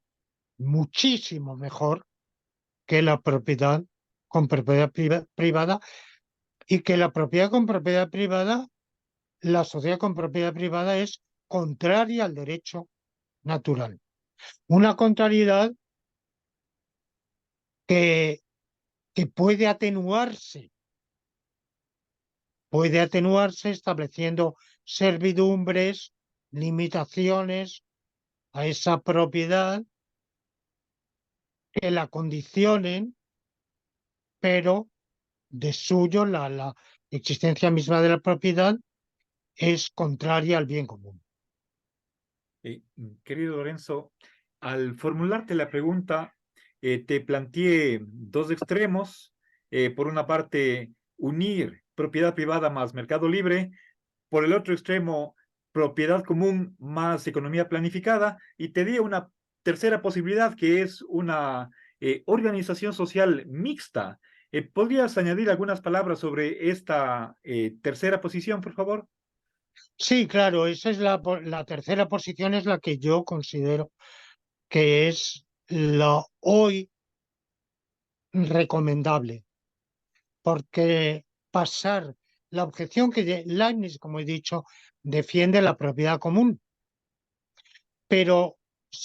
muchísimo mejor que la propiedad con propiedad privada, y que la propiedad con propiedad privada, la sociedad con propiedad privada es contraria al derecho natural. Una contrariedad que, que puede atenuarse estableciendo servidumbres, limitaciones a esa propiedad que la condicionen, pero de suyo la existencia misma de la propiedad es contraria al bien común. Querido Lorenzo, al formularte la pregunta, te planteé dos extremos. Por una parte, unir propiedad privada más mercado libre. Por el otro extremo, propiedad común más economía planificada. Y te di una tercera posibilidad que es una organización social mixta. ¿Podrías añadir algunas palabras sobre esta tercera posición, por favor? Sí, claro, esa es la tercera posición, es la que yo considero que es la hoy recomendable, porque pasar la objeción que Leibniz, como he dicho, defiende la propiedad común, pero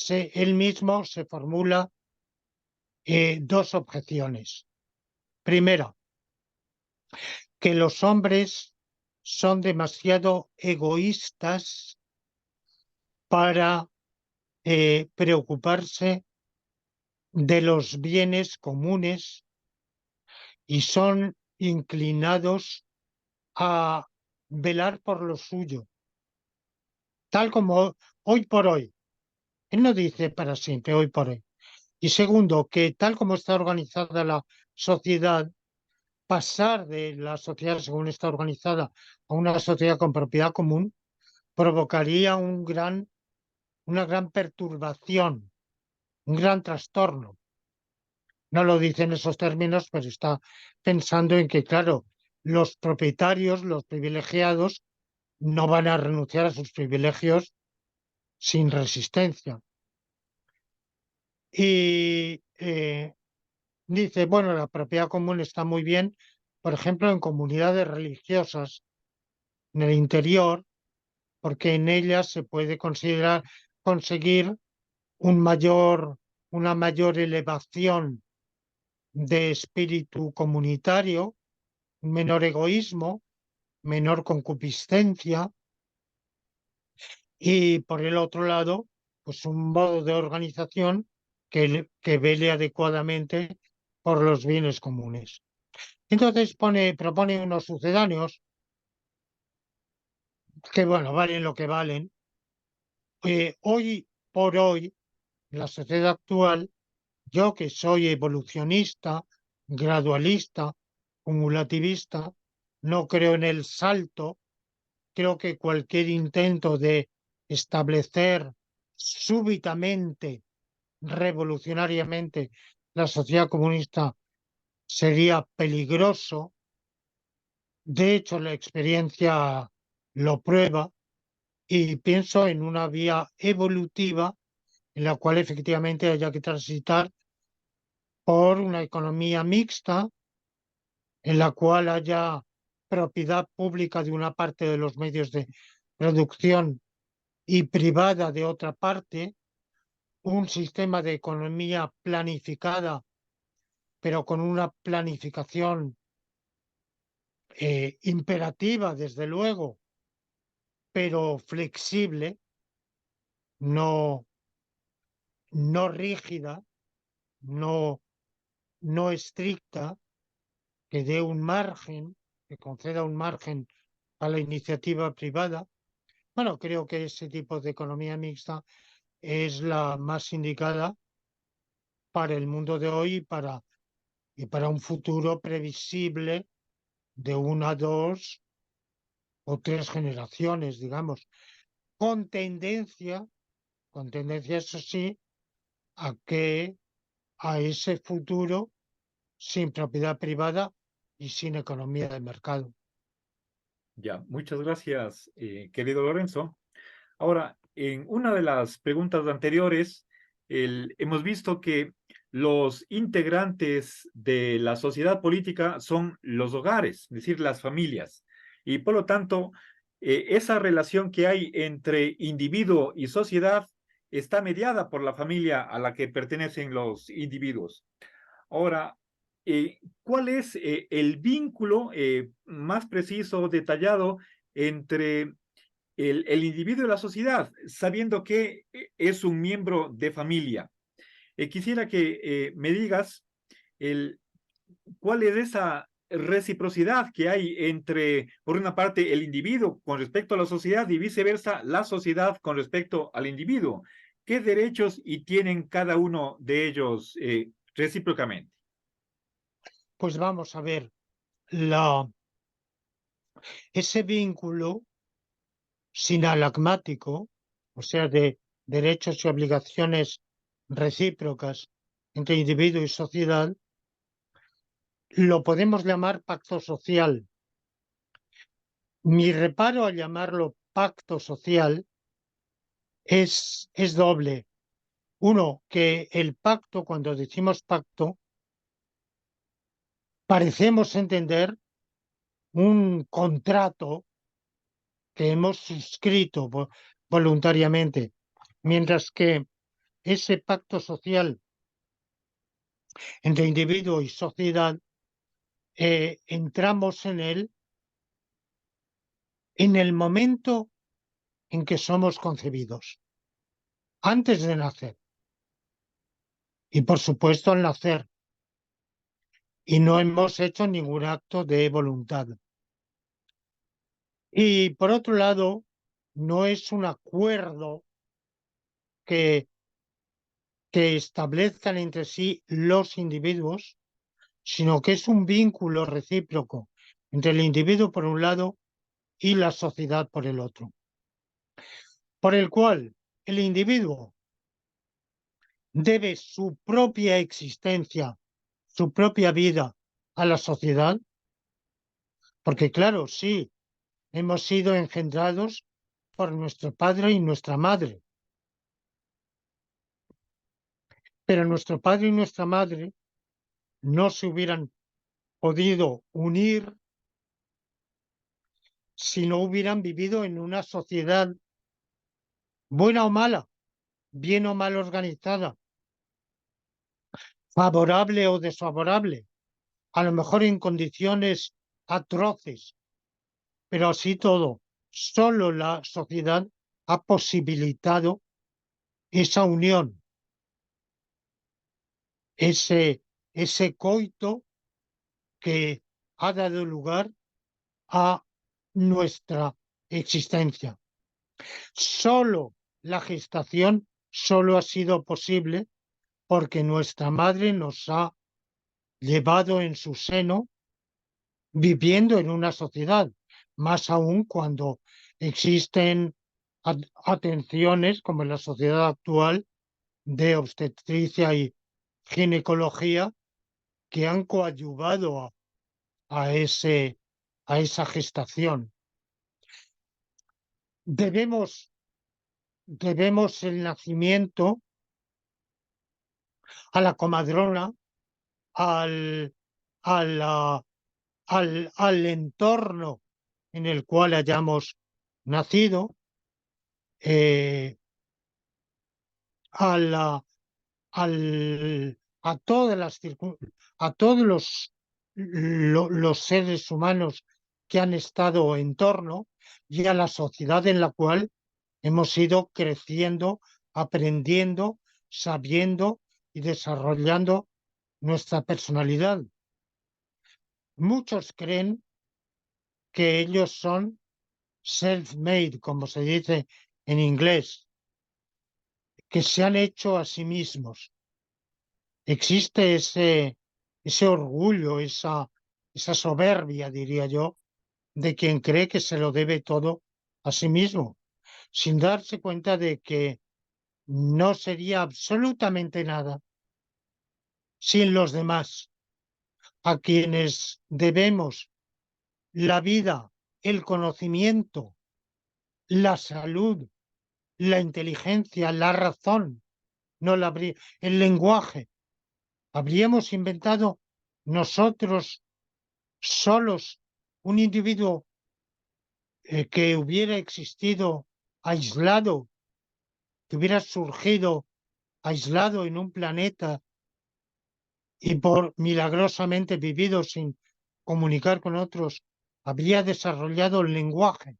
él mismo se formula dos objeciones. Primera, que los hombres son demasiado egoístas para preocuparse de los bienes comunes y son inclinados a velar por lo suyo, tal como hoy por hoy. Él no dice para siempre, hoy por hoy. Y segundo, que tal como está organizada la sociedad, pasar de la sociedad según está organizada a una sociedad con propiedad común provocaría una gran perturbación, un gran trastorno. No lo dice en esos términos, pero está pensando en que, claro, los propietarios, los privilegiados, no van a renunciar a sus privilegios sin resistencia. Y dice, bueno, la propiedad común está muy bien, por ejemplo, en comunidades religiosas en el interior, porque en ellas se puede conseguir un mayor, una mayor elevación de espíritu comunitario, un menor egoísmo, menor concupiscencia, y por el otro lado, pues un modo de organización que vele adecuadamente por los bienes comunes. Entonces propone unos sucedáneos que, bueno, valen lo que valen. Hoy por hoy, en la sociedad actual, yo que soy evolucionista, gradualista, cumulativista, no creo en el salto. Creo que cualquier intento de establecer súbitamente, revolucionariamente, la sociedad comunista sería peligroso. De hecho, la experiencia lo prueba, y pienso en una vía evolutiva en la cual efectivamente haya que transitar por una economía mixta, en la cual haya propiedad pública de una parte de los medios de producción y privada de otra parte, un sistema de economía planificada, pero con una planificación imperativa, desde luego, pero flexible, no, no rígida, no, no estricta, que dé un margen, que conceda un margen a la iniciativa privada. Bueno, creo que ese tipo de economía mixta es la más indicada para el mundo de hoy y para un futuro previsible de una, dos o tres generaciones, digamos, con tendencia, con tendencia, eso sí, a ese futuro sin propiedad privada y sin economía de mercado. Ya, muchas gracias, querido Lorenzo. Ahora, en una de las preguntas anteriores, hemos visto que los integrantes de la sociedad política son los hogares, es decir, las familias. Y por lo tanto, esa relación que hay entre individuo y sociedad está mediada por la familia a la que pertenecen los individuos. Ahora, ¿cuál es el vínculo más preciso, detallado entre el individuo y la sociedad, sabiendo que es un miembro de familia? Quisiera que me digas el, cuál es esa reciprocidad que hay entre, por una parte, el individuo con respecto a la sociedad y viceversa, la sociedad con respecto al individuo. ¿Qué derechos y tienen cada uno de ellos recíprocamente? Pues vamos a ver, la, ese vínculo sinalagmático, o sea, de derechos y obligaciones recíprocas entre individuo y sociedad, lo podemos llamar pacto social. Mi reparo al llamarlo pacto social es doble. Uno, que el pacto, cuando decimos pacto, parecemos entender un contrato que hemos suscrito voluntariamente, mientras que ese pacto social entre individuo y sociedad, entramos en él en el momento en que somos concebidos, antes de nacer y por supuesto al nacer, y no hemos hecho ningún acto de voluntad. Y por otro lado, no es un acuerdo que, que establezcan entre sí los individuos, sino que es un vínculo recíproco entre el individuo por un lado y la sociedad por el otro, por el cual el individuo debe su propia existencia, su propia vida a la sociedad, porque claro, sí, hemos sido engendrados por nuestro padre y nuestra madre, pero nuestro padre y nuestra madre no se hubieran podido unir si no hubieran vivido en una sociedad buena o mala, bien o mal organizada, favorable o desfavorable, a lo mejor en condiciones atroces, pero así todo, solo la sociedad ha posibilitado esa unión, ese, ese coito que ha dado lugar a nuestra existencia. Solo la gestación solo ha sido posible porque nuestra madre nos ha llevado en su seno viviendo en una sociedad, más aún cuando existen atenciones como en la sociedad actual de obstetricia y ginecología que han coadyuvado a, ese, a esa gestación. Debemos, debemos el nacimiento a la comadrona, al, a la- al entorno en el cual hayamos nacido, eh, a, la, a todas a todos los seres humanos que han estado en torno y a la sociedad en la cual hemos ido creciendo, aprendiendo, sabiendo y desarrollando nuestra personalidad. Muchos creen que ellos son self-made, como se dice en inglés, que se han hecho a sí mismos. Existe ese orgullo, esa soberbia, diría yo, de quien cree que se lo debe todo a sí mismo, sin darse cuenta de que no sería absolutamente nada sin los demás, a quienes debemos la vida el conocimiento, la salud, la inteligencia, la razón, no la habría, el lenguaje. Habríamos inventado nosotros solos un individuo que hubiera existido aislado, que hubiera surgido aislado en un planeta y por milagrosamente vivido sin comunicar con otros, habría desarrollado el lenguaje,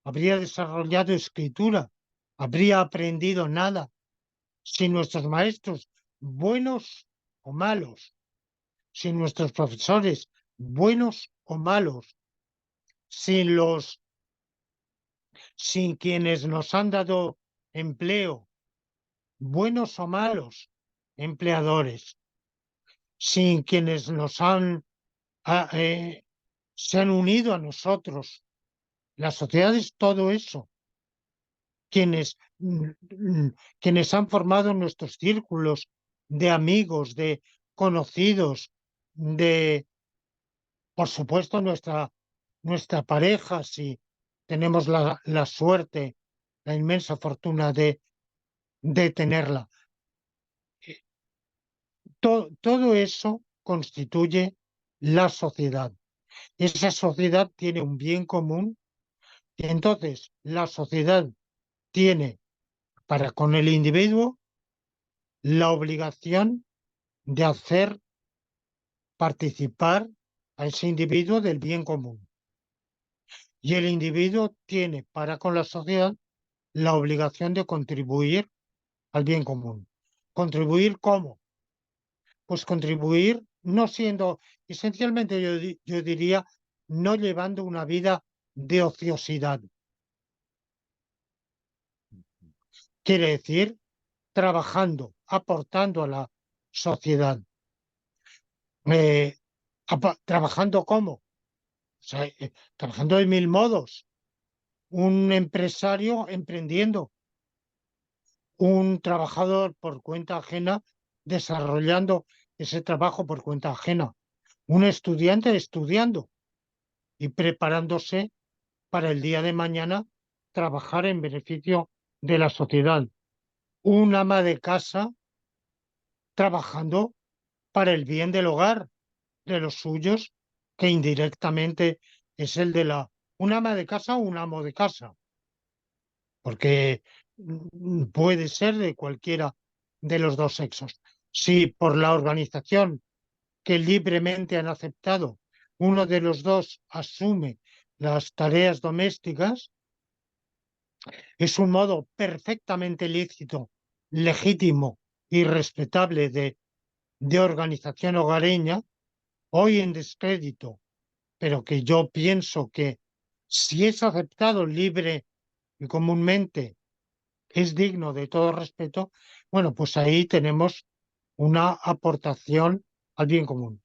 habría desarrollado escritura, habría aprendido nada. Si nuestros maestros, buenos o malos, si nuestros profesores, buenos o malos, sin los, sin quienes nos han dado empleo, buenos o malos empleadores, sin quienes nos han, ah, se han unido a nosotros, las sociedades, todo eso, quienes, quienes han formado nuestros círculos de amigos, de conocidos, de, por supuesto, nuestra pareja, si tenemos la suerte, la inmensa fortuna de tenerla. Todo eso constituye la sociedad. Esa sociedad tiene un bien común y entonces la sociedad tiene para con el individuo la obligación de hacer participar a ese individuo del bien común. Y el individuo tiene para con la sociedad la obligación de contribuir al bien común. ¿Contribuir cómo? Pues contribuir no siendo, esencialmente yo diría, no llevando una vida de ociosidad. Quiere decir, trabajando, aportando a la sociedad. ¿Trabajando cómo? O sea, trabajando de mil modos. Un empresario emprendiendo, un trabajador por cuenta ajena desarrollando ese trabajo por cuenta ajena, un estudiante estudiando y preparándose para el día de mañana trabajar en beneficio de la sociedad, un ama de casa trabajando para el bien del hogar, de los suyos, que indirectamente es el de un ama de casa o un amo de casa, porque puede ser de cualquiera de los dos sexos. Si por la organización que libremente han aceptado, uno de los dos asume las tareas domésticas, es un modo perfectamente lícito, legítimo y respetable de organización hogareña, hoy en descrédito, pero que yo pienso que si es aceptado libre y comúnmente es digno de todo respeto, bueno, pues ahí tenemos una aportación al bien común.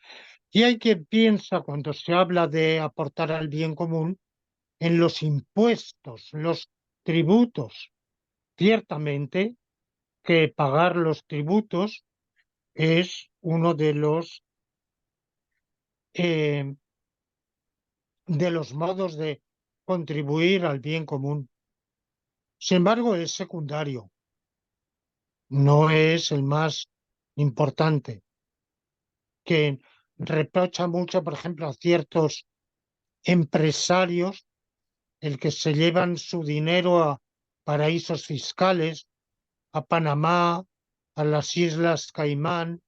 Y hay quien piensa, cuando se habla de aportar al bien común, en los impuestos, los tributos. Ciertamente que pagar los tributos es uno eh, de los modos de contribuir al bien común. Sin embargo, es secundario, no es el más importante, que reprocha mucho, por ejemplo, a ciertos empresarios el que se llevan su dinero a paraísos fiscales, a Panamá, a las Islas Caimán,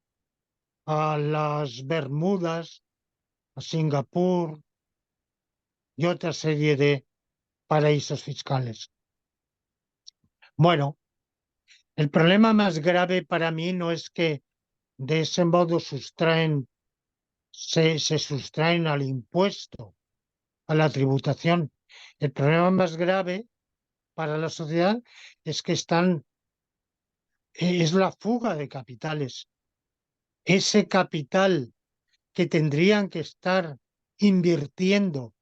a las Bermudas, a Singapur y otra serie de paraísos fiscales. Bueno, el problema más grave para mí no es que de ese modo se sustraen al impuesto, a la tributación. El problema más grave para la sociedad es que es la fuga de capitales. Ese capital que tendrían que estar invirtiendo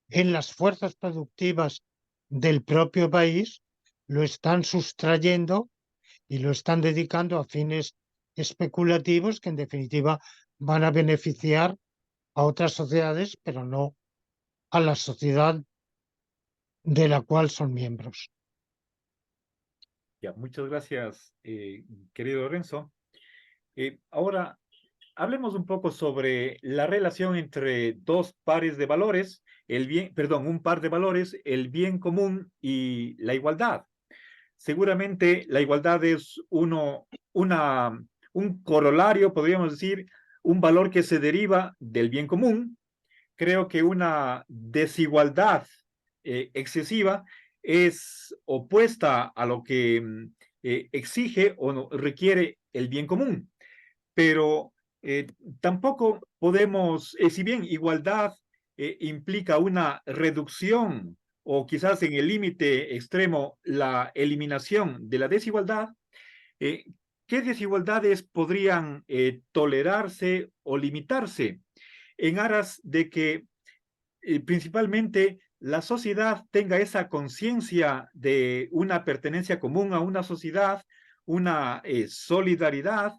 en las fuerzas productivas del propio país, lo están sustrayendo y lo están dedicando a fines especulativos que en definitiva van a beneficiar a otras sociedades, pero no a la sociedad de la cual son miembros. Ya, muchas gracias, querido Lorenzo. Ahora, hablemos un poco sobre la relación entre dos pares de valores, un par de valores, el bien común y la igualdad. Seguramente la igualdad es un corolario, podríamos decir, un valor que se deriva del bien común. Creo que una desigualdad excesiva es opuesta a lo que exige o requiere el bien común, pero eh, tampoco podemos, si bien igualdad implica una reducción o quizás en el límite extremo la eliminación de la desigualdad, eh, ¿qué desigualdades podrían tolerarse o limitarse en aras de que principalmente la sociedad tenga esa conciencia de una pertenencia común a una sociedad, una solidaridad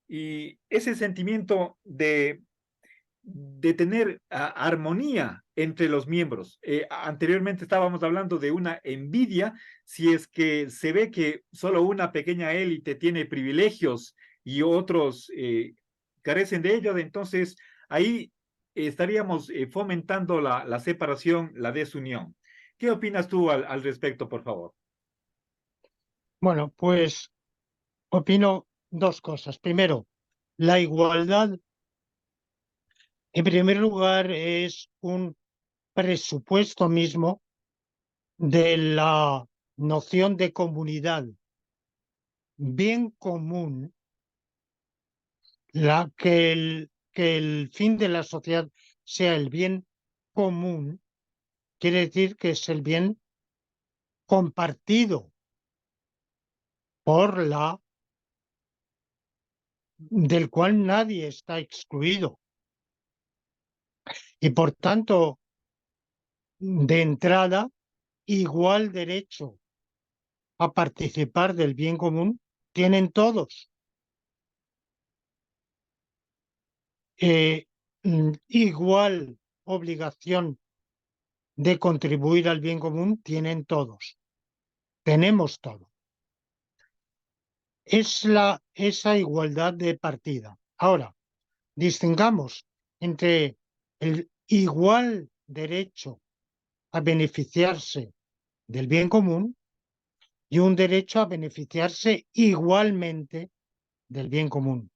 y ese sentimiento de tener armonía entre los miembros? Anteriormente estábamos hablando de una envidia, si es que se ve que solo una pequeña élite tiene privilegios y otros carecen de ellos, entonces ahí estaríamos fomentando la separación, la desunión. ¿Qué opinas tú al respecto, por favor? Bueno, pues opino dos cosas. Primero, la igualdad, en primer lugar, es un presupuesto mismo de la noción de comunidad. Bien común, que el fin de la sociedad sea el bien común, quiere decir que es el bien compartido por del cual nadie está excluido. Y por tanto, de entrada, igual derecho a participar del bien común tienen todos. Igual obligación de contribuir al bien común tienen todos. Tenemos todo. Es esa igualdad de partida. Ahora, distingamos entre el igual derecho a beneficiarse del bien común y un derecho a beneficiarse igualmente del bien común.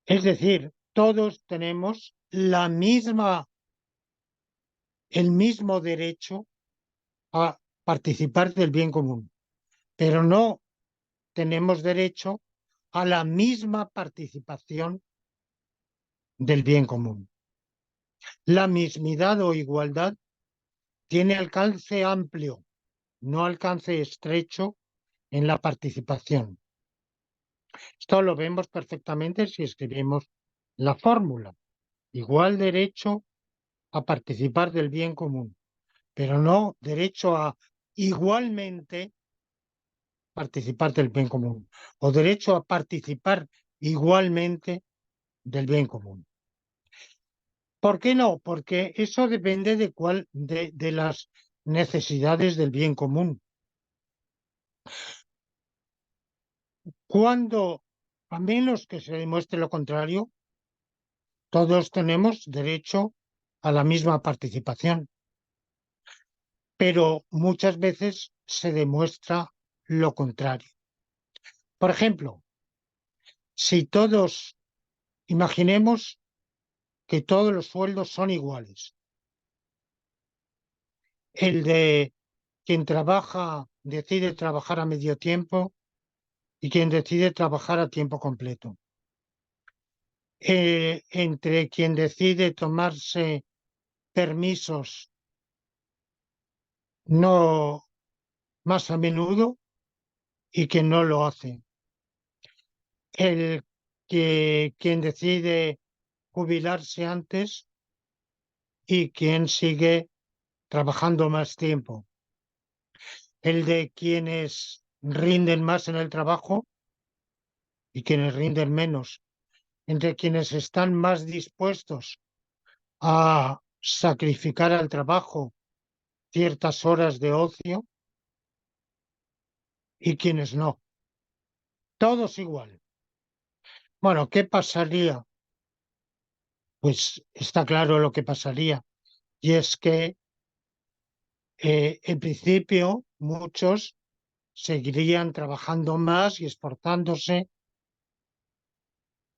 Es decir, todos tenemos el mismo derecho a participar del bien común, pero no tenemos derecho a la misma participación del bien común. La mismidad o igualdad tiene alcance amplio, no alcance estrecho en la participación. Esto lo vemos perfectamente si escribimos la fórmula. Igual derecho a participar del bien común, pero no derecho a igualmente participar del bien común o derecho a participar igualmente del bien común. ¿Por qué no? Porque eso depende de las necesidades del bien común. Cuando, a menos que se demuestre lo contrario, todos tenemos derecho a la misma participación, pero muchas veces se demuestra lo contrario. Por ejemplo, si todos, imaginemos que todos los sueldos son iguales. El de quien decide trabajar a medio tiempo y quien decide trabajar a tiempo completo. Entre quien decide tomarse permisos no más a menudo y quien no lo hace. Quien decide jubilarse antes y quien sigue trabajando más tiempo. El de quienes rinden más en el trabajo y quienes rinden menos. Entre quienes están más dispuestos a sacrificar al trabajo ciertas horas de ocio y quienes no. Todos igual. Bueno, ¿qué pasaría? Pues está claro lo que pasaría. Y es que en principio muchos seguirían trabajando más y esforzándose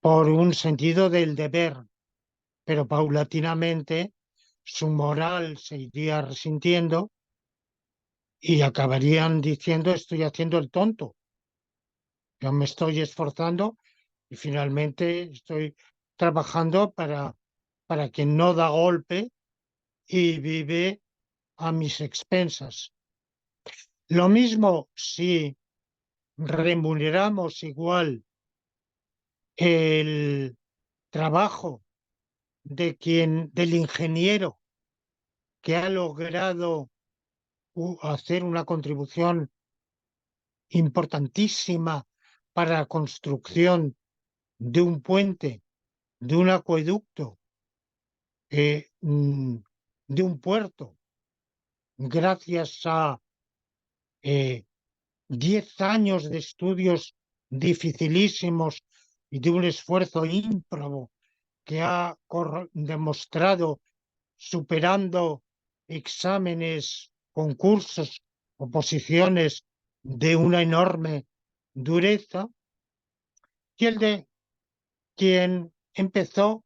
por un sentido del deber, pero paulatinamente su moral se iría resintiendo y acabarían diciendo estoy haciendo el tonto, yo me estoy esforzando y finalmente estoy trabajando para quien no da golpe y vive a mis expensas. Lo mismo si remuneramos igual el trabajo del ingeniero que ha logrado hacer una contribución importantísima para la construcción de un puente, de un acueducto, de un puerto, gracias a eh, 10 años de estudios dificilísimos y de un esfuerzo ímprobo que ha demostrado superando exámenes, concursos, oposiciones de una enorme dureza, y el de quien empezó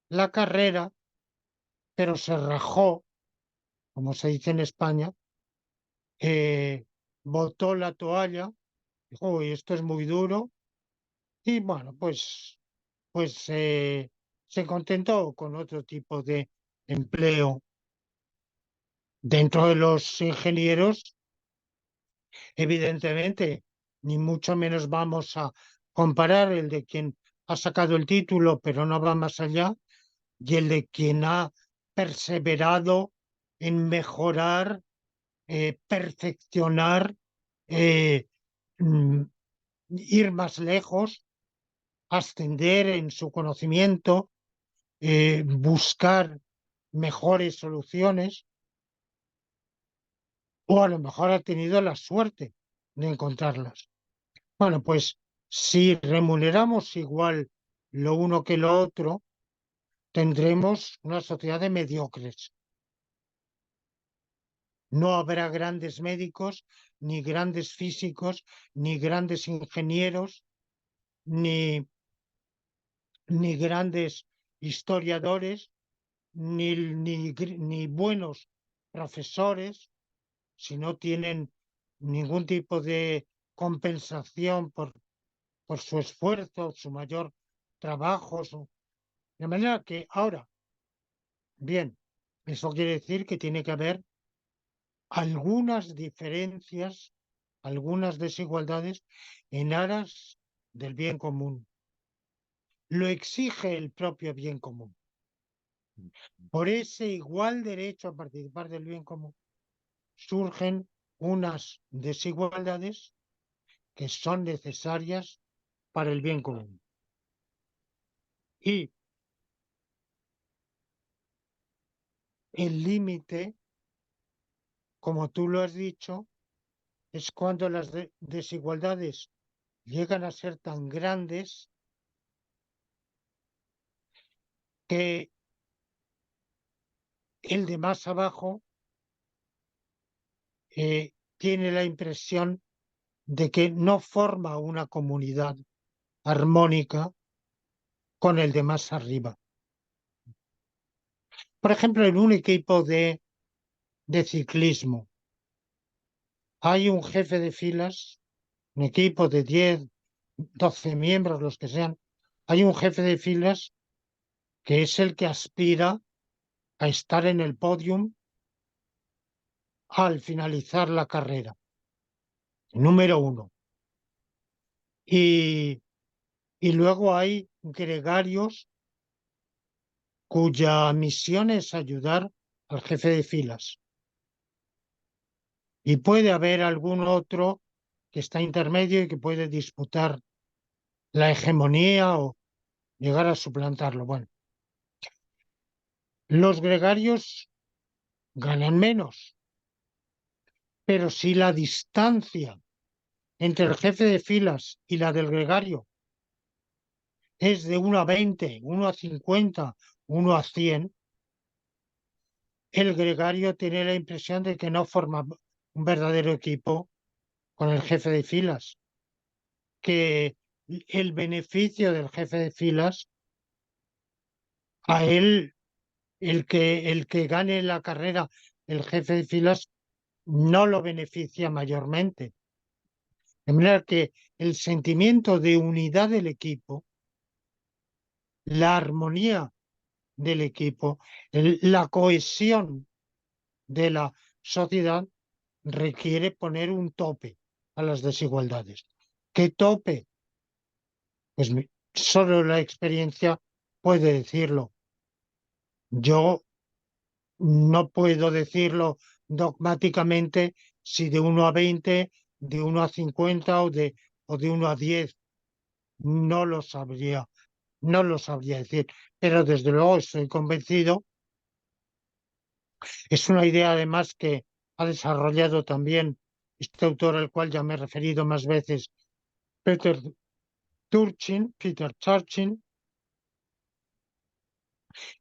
la carrera, pero se rajó, como se dice en España, botó la toalla, dijo, "Uy, esto es muy duro", y bueno, pues se contentó con otro tipo de empleo. Dentro de los ingenieros, evidentemente, ni mucho menos vamos a comparar el de quien ha sacado el título, pero no va más allá, y el de quien ha perseverado en mejorar, perfeccionar, eh, mm, ir más lejos, ascender en su conocimiento, buscar mejores soluciones, o a lo mejor ha tenido la suerte de encontrarlas. Bueno, pues si remuneramos igual lo uno que lo otro, tendremos una sociedad de mediocres. No habrá grandes médicos, ni grandes físicos, ni grandes ingenieros, ni, ni grandes historiadores, ni buenos profesores, si no tienen ningún tipo de compensación por su esfuerzo, su mayor trabajo. De manera que ahora, bien, eso quiere decir que tiene que haber algunas diferencias, algunas desigualdades en aras del bien común. Lo exige el propio bien común. Por ese igual derecho a participar del bien común surgen unas desigualdades que son necesarias para el bien común. Y el límite, como tú lo has dicho, es cuando las desigualdades llegan a ser tan grandes que el de más abajo tiene la impresión de que no forma una comunidad armónica con el de más arriba. Por ejemplo, en un equipo de ciclismo hay un jefe de filas, un equipo de 10, 12 miembros, los que sean, hay un jefe de filas que es el que aspira a estar en el podium al finalizar la carrera, número uno. Y luego hay gregarios cuya misión es ayudar al jefe de filas. Y puede haber algún otro que está intermedio y que puede disputar la hegemonía o llegar a suplantarlo. Bueno, Los gregarios ganan menos, pero si la distancia entre el jefe de filas y la del gregario es de 1 a 20, 1 a 50, 1 a 100, el gregario tiene la impresión de que no forma un verdadero equipo con el jefe de filas, que el beneficio del jefe de filas, a él, el que gane la carrera, el jefe de filas, no lo beneficia mayormente. De manera que el sentimiento de unidad del equipo, la armonía del equipo, la cohesión de la sociedad requiere poner un tope a las desigualdades. ¿Qué tope? Pues solo la experiencia puede decirlo. Yo no puedo decirlo dogmáticamente si de 1 a 20, de 1 a 50 o de 1 a 10. No lo sabría, no lo sabría decir. Pero desde luego estoy convencido. Es una idea además que ha desarrollado también este autor al cual ya me he referido más veces, Peter Peter Turchin,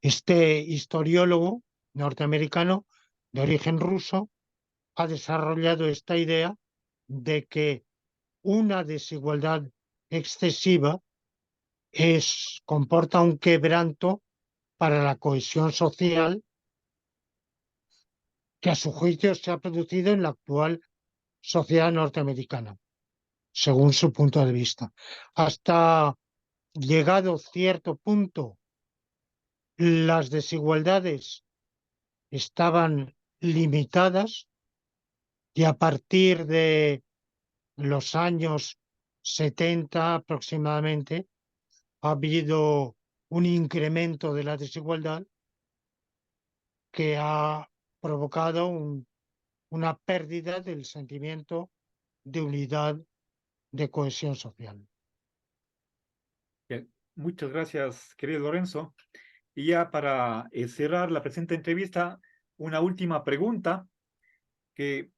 este historiólogo norteamericano de origen ruso, ha desarrollado esta idea de que una desigualdad excesiva comporta un quebranto para la cohesión social que a su juicio se ha producido en la actual sociedad norteamericana, según su punto de vista. Hasta llegado cierto punto, las desigualdades estaban limitadas y a partir de los años 70 aproximadamente ha habido un incremento de la desigualdad que ha provocado una pérdida del sentimiento de unidad, de cohesión social. Bien, muchas gracias, querido Lorenzo. Y ya para cerrar la presente entrevista, una última pregunta que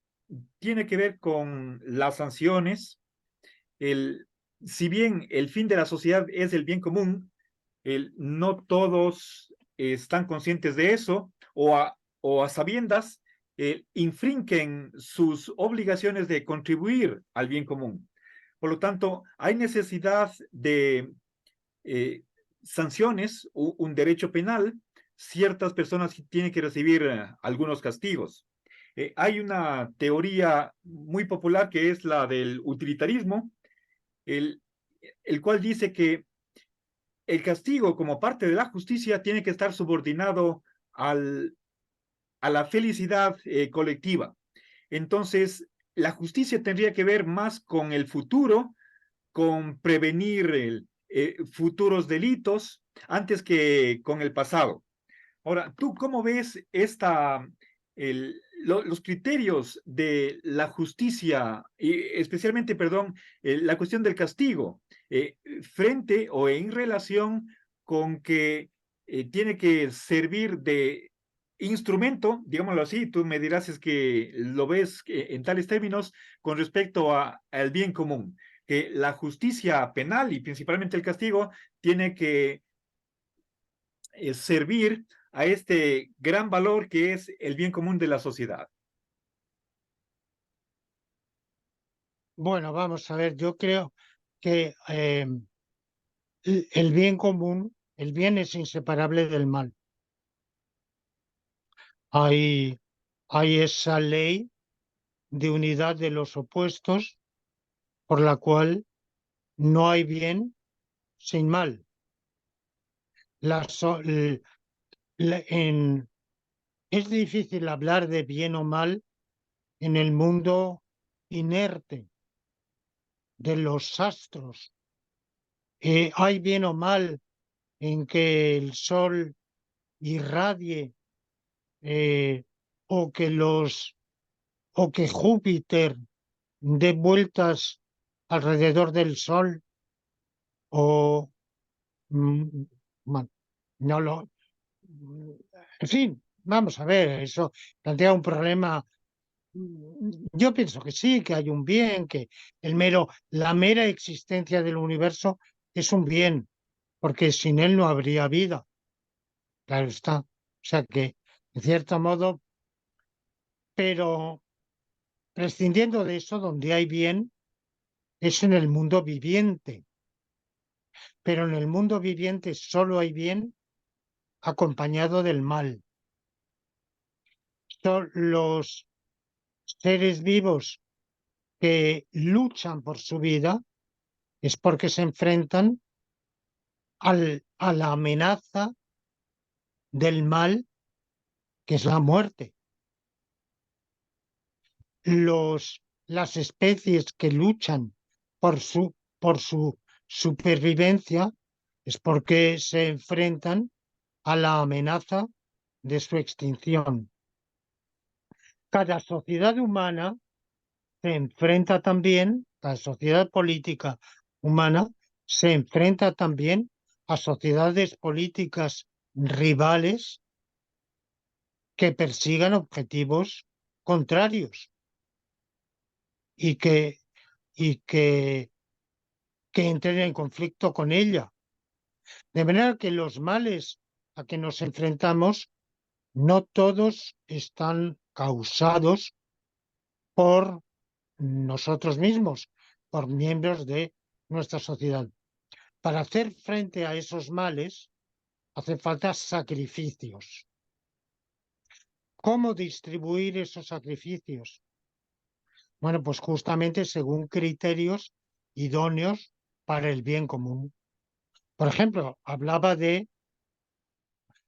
tiene que ver con las sanciones. El, si bien el fin de la sociedad es el bien común, no todos están conscientes de eso o a sabiendas infringen sus obligaciones de contribuir al bien común. Por lo tanto, hay necesidad de eh, sanciones, un derecho penal. Ciertas personas tienen que recibir algunos castigos. Hay una teoría muy popular que es la del utilitarismo, el, el cual dice que el castigo como parte de la justicia tiene que estar subordinado al, a la felicidad colectiva. Entonces, la justicia tendría que ver más con el futuro, con prevenir futuros delitos antes que con el pasado. Ahora, ¿tú cómo ves los criterios de la justicia, y especialmente, perdón, la cuestión del castigo, frente o en relación con que tiene que servir de instrumento, digámoslo así, tú me dirás es que lo ves en tales términos con respecto al bien común, que la justicia penal y principalmente el castigo tiene que servir a este gran valor que es el bien común de la sociedad. Bueno, vamos a ver, yo creo que el bien común, el bien es inseparable del mal. Hay esa ley de unidad de los opuestos por la cual no hay bien sin mal. La so- l- es difícil hablar de bien o mal en el mundo inerte de los astros. Hay bien o mal en que el sol irradie eh, o que o que Júpiter dé vueltas alrededor del sol o mm, bueno, no lo En fin, vamos a ver, eso plantea un problema. Yo pienso que sí, que hay un bien, que la mera existencia del universo es un bien, porque sin él no habría vida, claro está. O sea que, en cierto modo, pero prescindiendo de eso, donde hay bien es en el mundo viviente, pero en el mundo viviente solo hay bien acompañado del mal. Son los seres vivos que luchan por su vida es porque se enfrentan a la amenaza del mal, que es la muerte. Las especies que luchan por su supervivencia es porque se enfrentan a la amenaza de su extinción. Cada sociedad humana se enfrenta también, la sociedad política humana se enfrenta también a sociedades políticas rivales que persigan objetivos contrarios y que entren en conflicto con ella. De manera que los males a que nos enfrentamos no todos están causados por nosotros mismos, por miembros de nuestra sociedad. Para hacer frente a esos males hace falta sacrificios. ¿Cómo distribuir esos sacrificios? Bueno, pues justamente según criterios idóneos para el bien común. Por ejemplo, hablaba de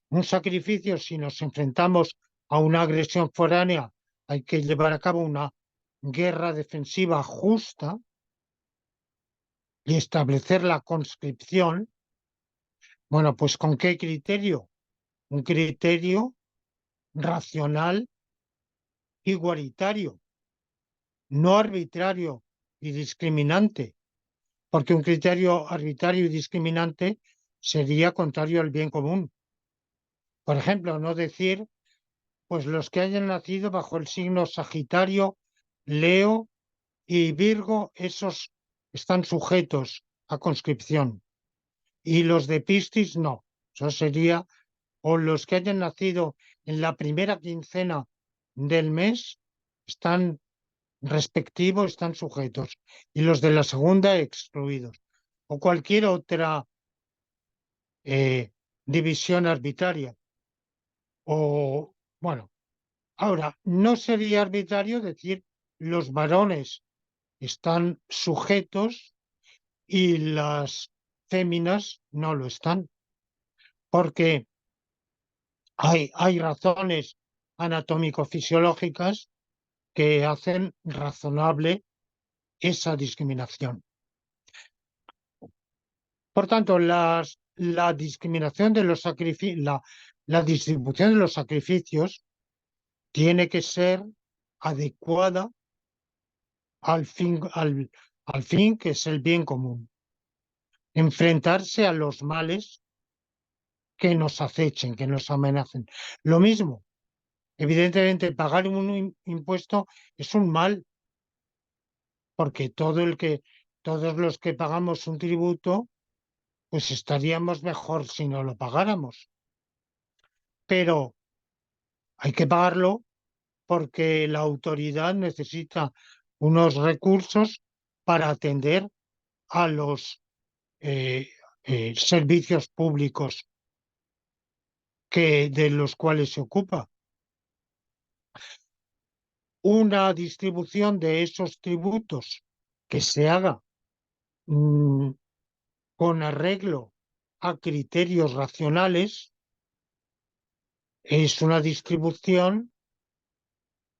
un sacrificio si nos enfrentamos a una agresión foránea, hay que llevar a cabo una guerra defensiva justa y establecer la conscripción. Bueno, pues ¿con qué criterio? Un criterio racional, igualitario, no arbitrario y discriminante, porque un criterio arbitrario y discriminante sería contrario al bien común. Por ejemplo, no decir, pues los que hayan nacido bajo el signo Sagitario, Leo y Virgo, esos están sujetos a conscripción. Y los de Piscis no. Eso sería, o los que hayan nacido en la primera quincena del mes están respectivos, están sujetos. Y los de la segunda excluidos. O cualquier otra división arbitraria. O, bueno, ahora, no sería arbitrario decir los varones están sujetos y las féminas no lo están, porque hay razones anatómico-fisiológicas que hacen razonable esa discriminación. Por tanto, la discriminación de los la distribución de los sacrificios tiene que ser adecuada al fin que es el bien común. Enfrentarse a los males que nos acechen, que nos amenacen. Lo mismo, evidentemente, pagar un impuesto es un mal, porque todos los que pagamos un tributo, pues estaríamos mejor si no lo pagáramos. Pero hay que pagarlo porque la autoridad necesita unos recursos para atender a los servicios públicos de los cuales se ocupa. Una distribución de esos tributos que se haga con arreglo a criterios racionales es una distribución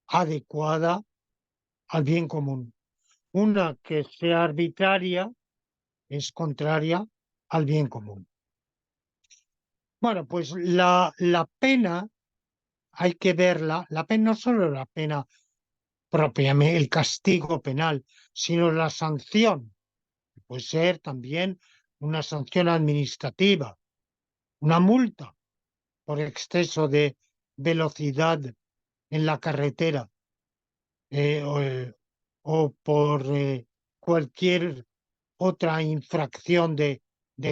adecuada al bien común. Una que sea arbitraria es contraria al bien común. Bueno, pues la pena hay que verla, la pena no solo la pena propiamente, el castigo penal, sino la sanción. Puede ser también una sanción administrativa, una multa por exceso de velocidad en la carretera o por cualquier otra infracción de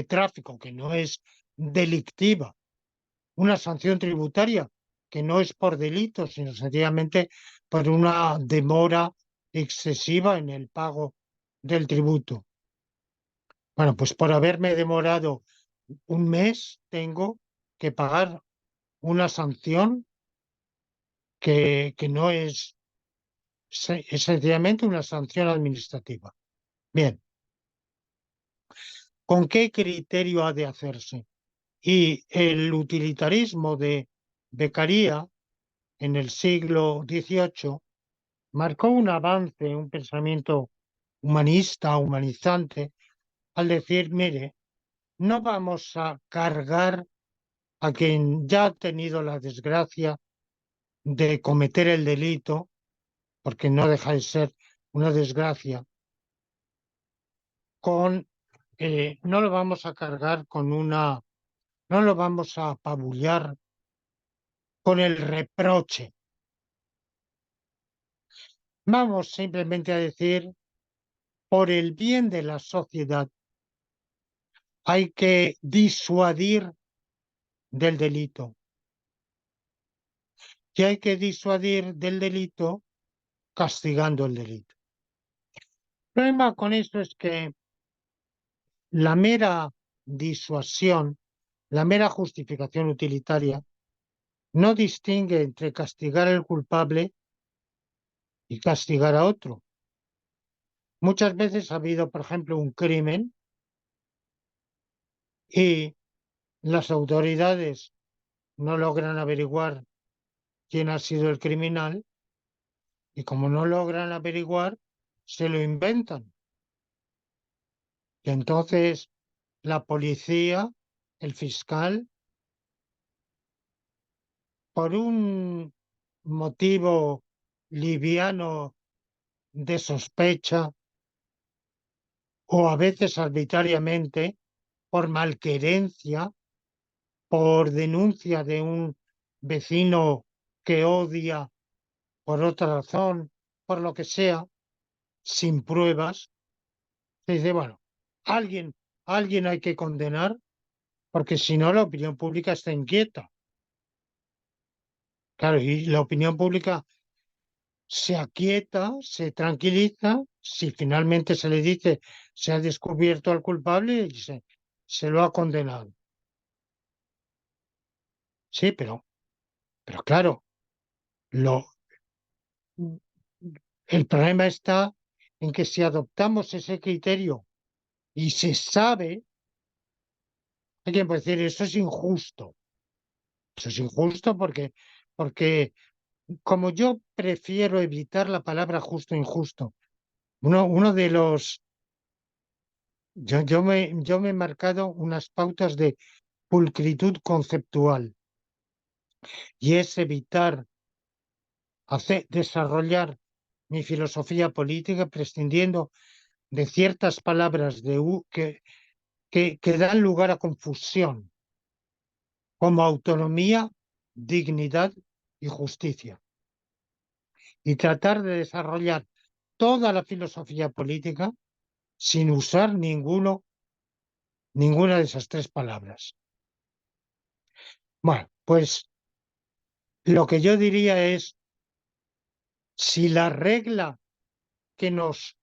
tráfico que no es delictiva, una sanción tributaria que no es por delito, sino sencillamente por una demora excesiva en el pago del tributo. Bueno, pues por haberme demorado un mes tengo que pagar una sanción que no es sencillamente una sanción administrativa. Bien, ¿con qué criterio ha de hacerse? Y el utilitarismo de Beccaria en el siglo XVIII marcó un avance, un pensamiento humanista, humanizante, al decir, mire, no vamos a cargar a quien ya ha tenido la desgracia de cometer el delito, porque no deja de ser una desgracia, no lo vamos a cargar no lo vamos a apabullar con el reproche. Vamos simplemente a decir, por el bien de la sociedad, hay que disuadir del delito. Y hay que disuadir del delito castigando el delito. El problema con esto es que la mera disuasión, la mera justificación utilitaria, no distingue entre castigar al culpable y castigar a otro. Muchas veces ha habido, por ejemplo, un crimen y las autoridades no logran averiguar quién ha sido el criminal y como no logran averiguar, se lo inventan. Y entonces la policía, el fiscal, por un motivo liviano de sospecha o a veces arbitrariamente, por malquerencia, por denuncia de un vecino que odia por otra razón, por lo que sea, sin pruebas, se dice, bueno, alguien, alguien hay que condenar porque si no la opinión pública está inquieta. Claro, y la opinión pública se aquieta, se tranquiliza, si finalmente se le dice se ha descubierto al culpable y se lo ha condenado. Sí, pero claro, lo, el problema está en que si adoptamos ese criterio y se sabe, hay que decir, eso es injusto. Eso es injusto porque como yo prefiero evitar la palabra justo e injusto, uno de los, yo me he marcado unas pautas de pulcritud conceptual y es evitar desarrollar mi filosofía política prescindiendo de ciertas palabras que dan lugar a confusión, como autonomía, dignidad y justicia. Y tratar de desarrollar toda la filosofía política sin usar ninguna de esas tres palabras. Bueno, pues lo que yo diría es, si la regla que nos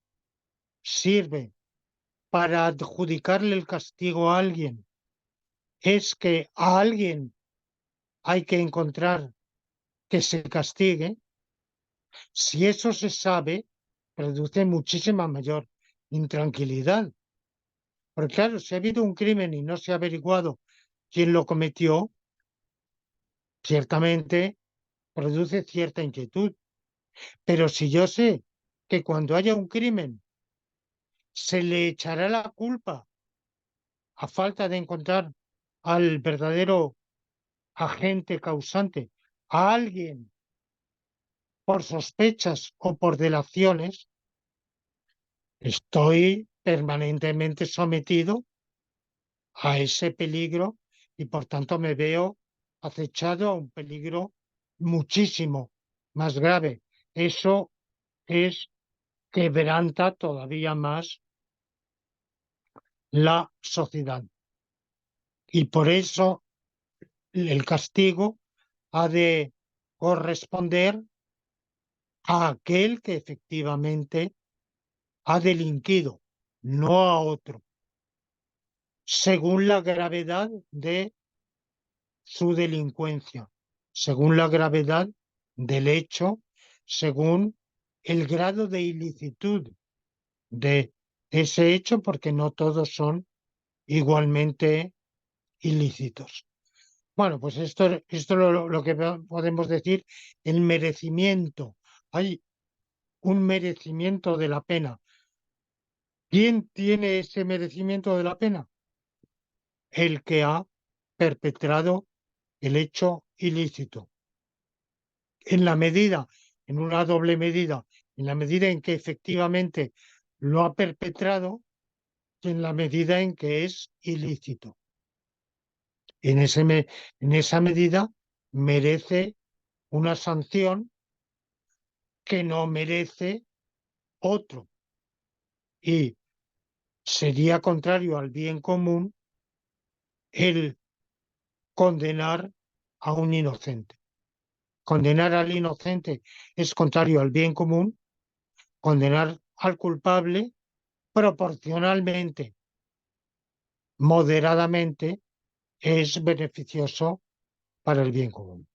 sirve para adjudicarle el castigo a alguien es que a alguien hay que encontrar que se castigue, si eso se sabe, produce muchísima mayor intranquilidad. Porque claro, si ha habido un crimen y no se ha averiguado quién lo cometió, ciertamente produce cierta inquietud. Pero si yo sé que cuando haya un crimen se le echará la culpa a falta de encontrar al verdadero agente causante, a alguien por sospechas o por delaciones, estoy permanentemente sometido a ese peligro y por tanto me veo acechado a un peligro muchísimo más grave. Eso quebranta todavía más la sociedad. Y por eso el castigo ha de corresponder a aquel que efectivamente ha delinquido, no a otro, según la gravedad de su delincuencia, según la gravedad del hecho, según el grado de ilicitud de ese hecho, porque no todos son igualmente ilícitos. Bueno, pues esto es lo que podemos decir, el merecimiento. Hay un merecimiento de la pena. ¿Quién tiene ese merecimiento de la pena? El que ha perpetrado el hecho ilícito. En la medida, en una doble medida, en la medida en que efectivamente lo ha perpetrado y en la medida en que es ilícito. En esa medida merece una sanción que no merece otro y sería contrario al bien común el condenar a un inocente. Condenar al inocente es contrario al bien común, condenar al culpable proporcionalmente, moderadamente, es beneficioso para el bien común.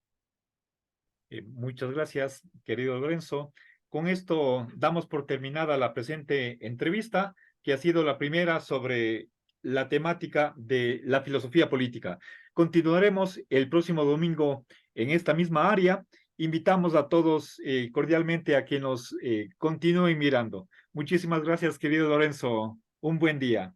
Muchas gracias, querido Lorenzo. Con esto damos por terminada la presente entrevista, que ha sido la primera sobre la temática de la filosofía política. Continuaremos el próximo domingo en esta misma área. Invitamos a todos cordialmente a que nos continúen mirando. Muchísimas gracias, querido Lorenzo. Un buen día.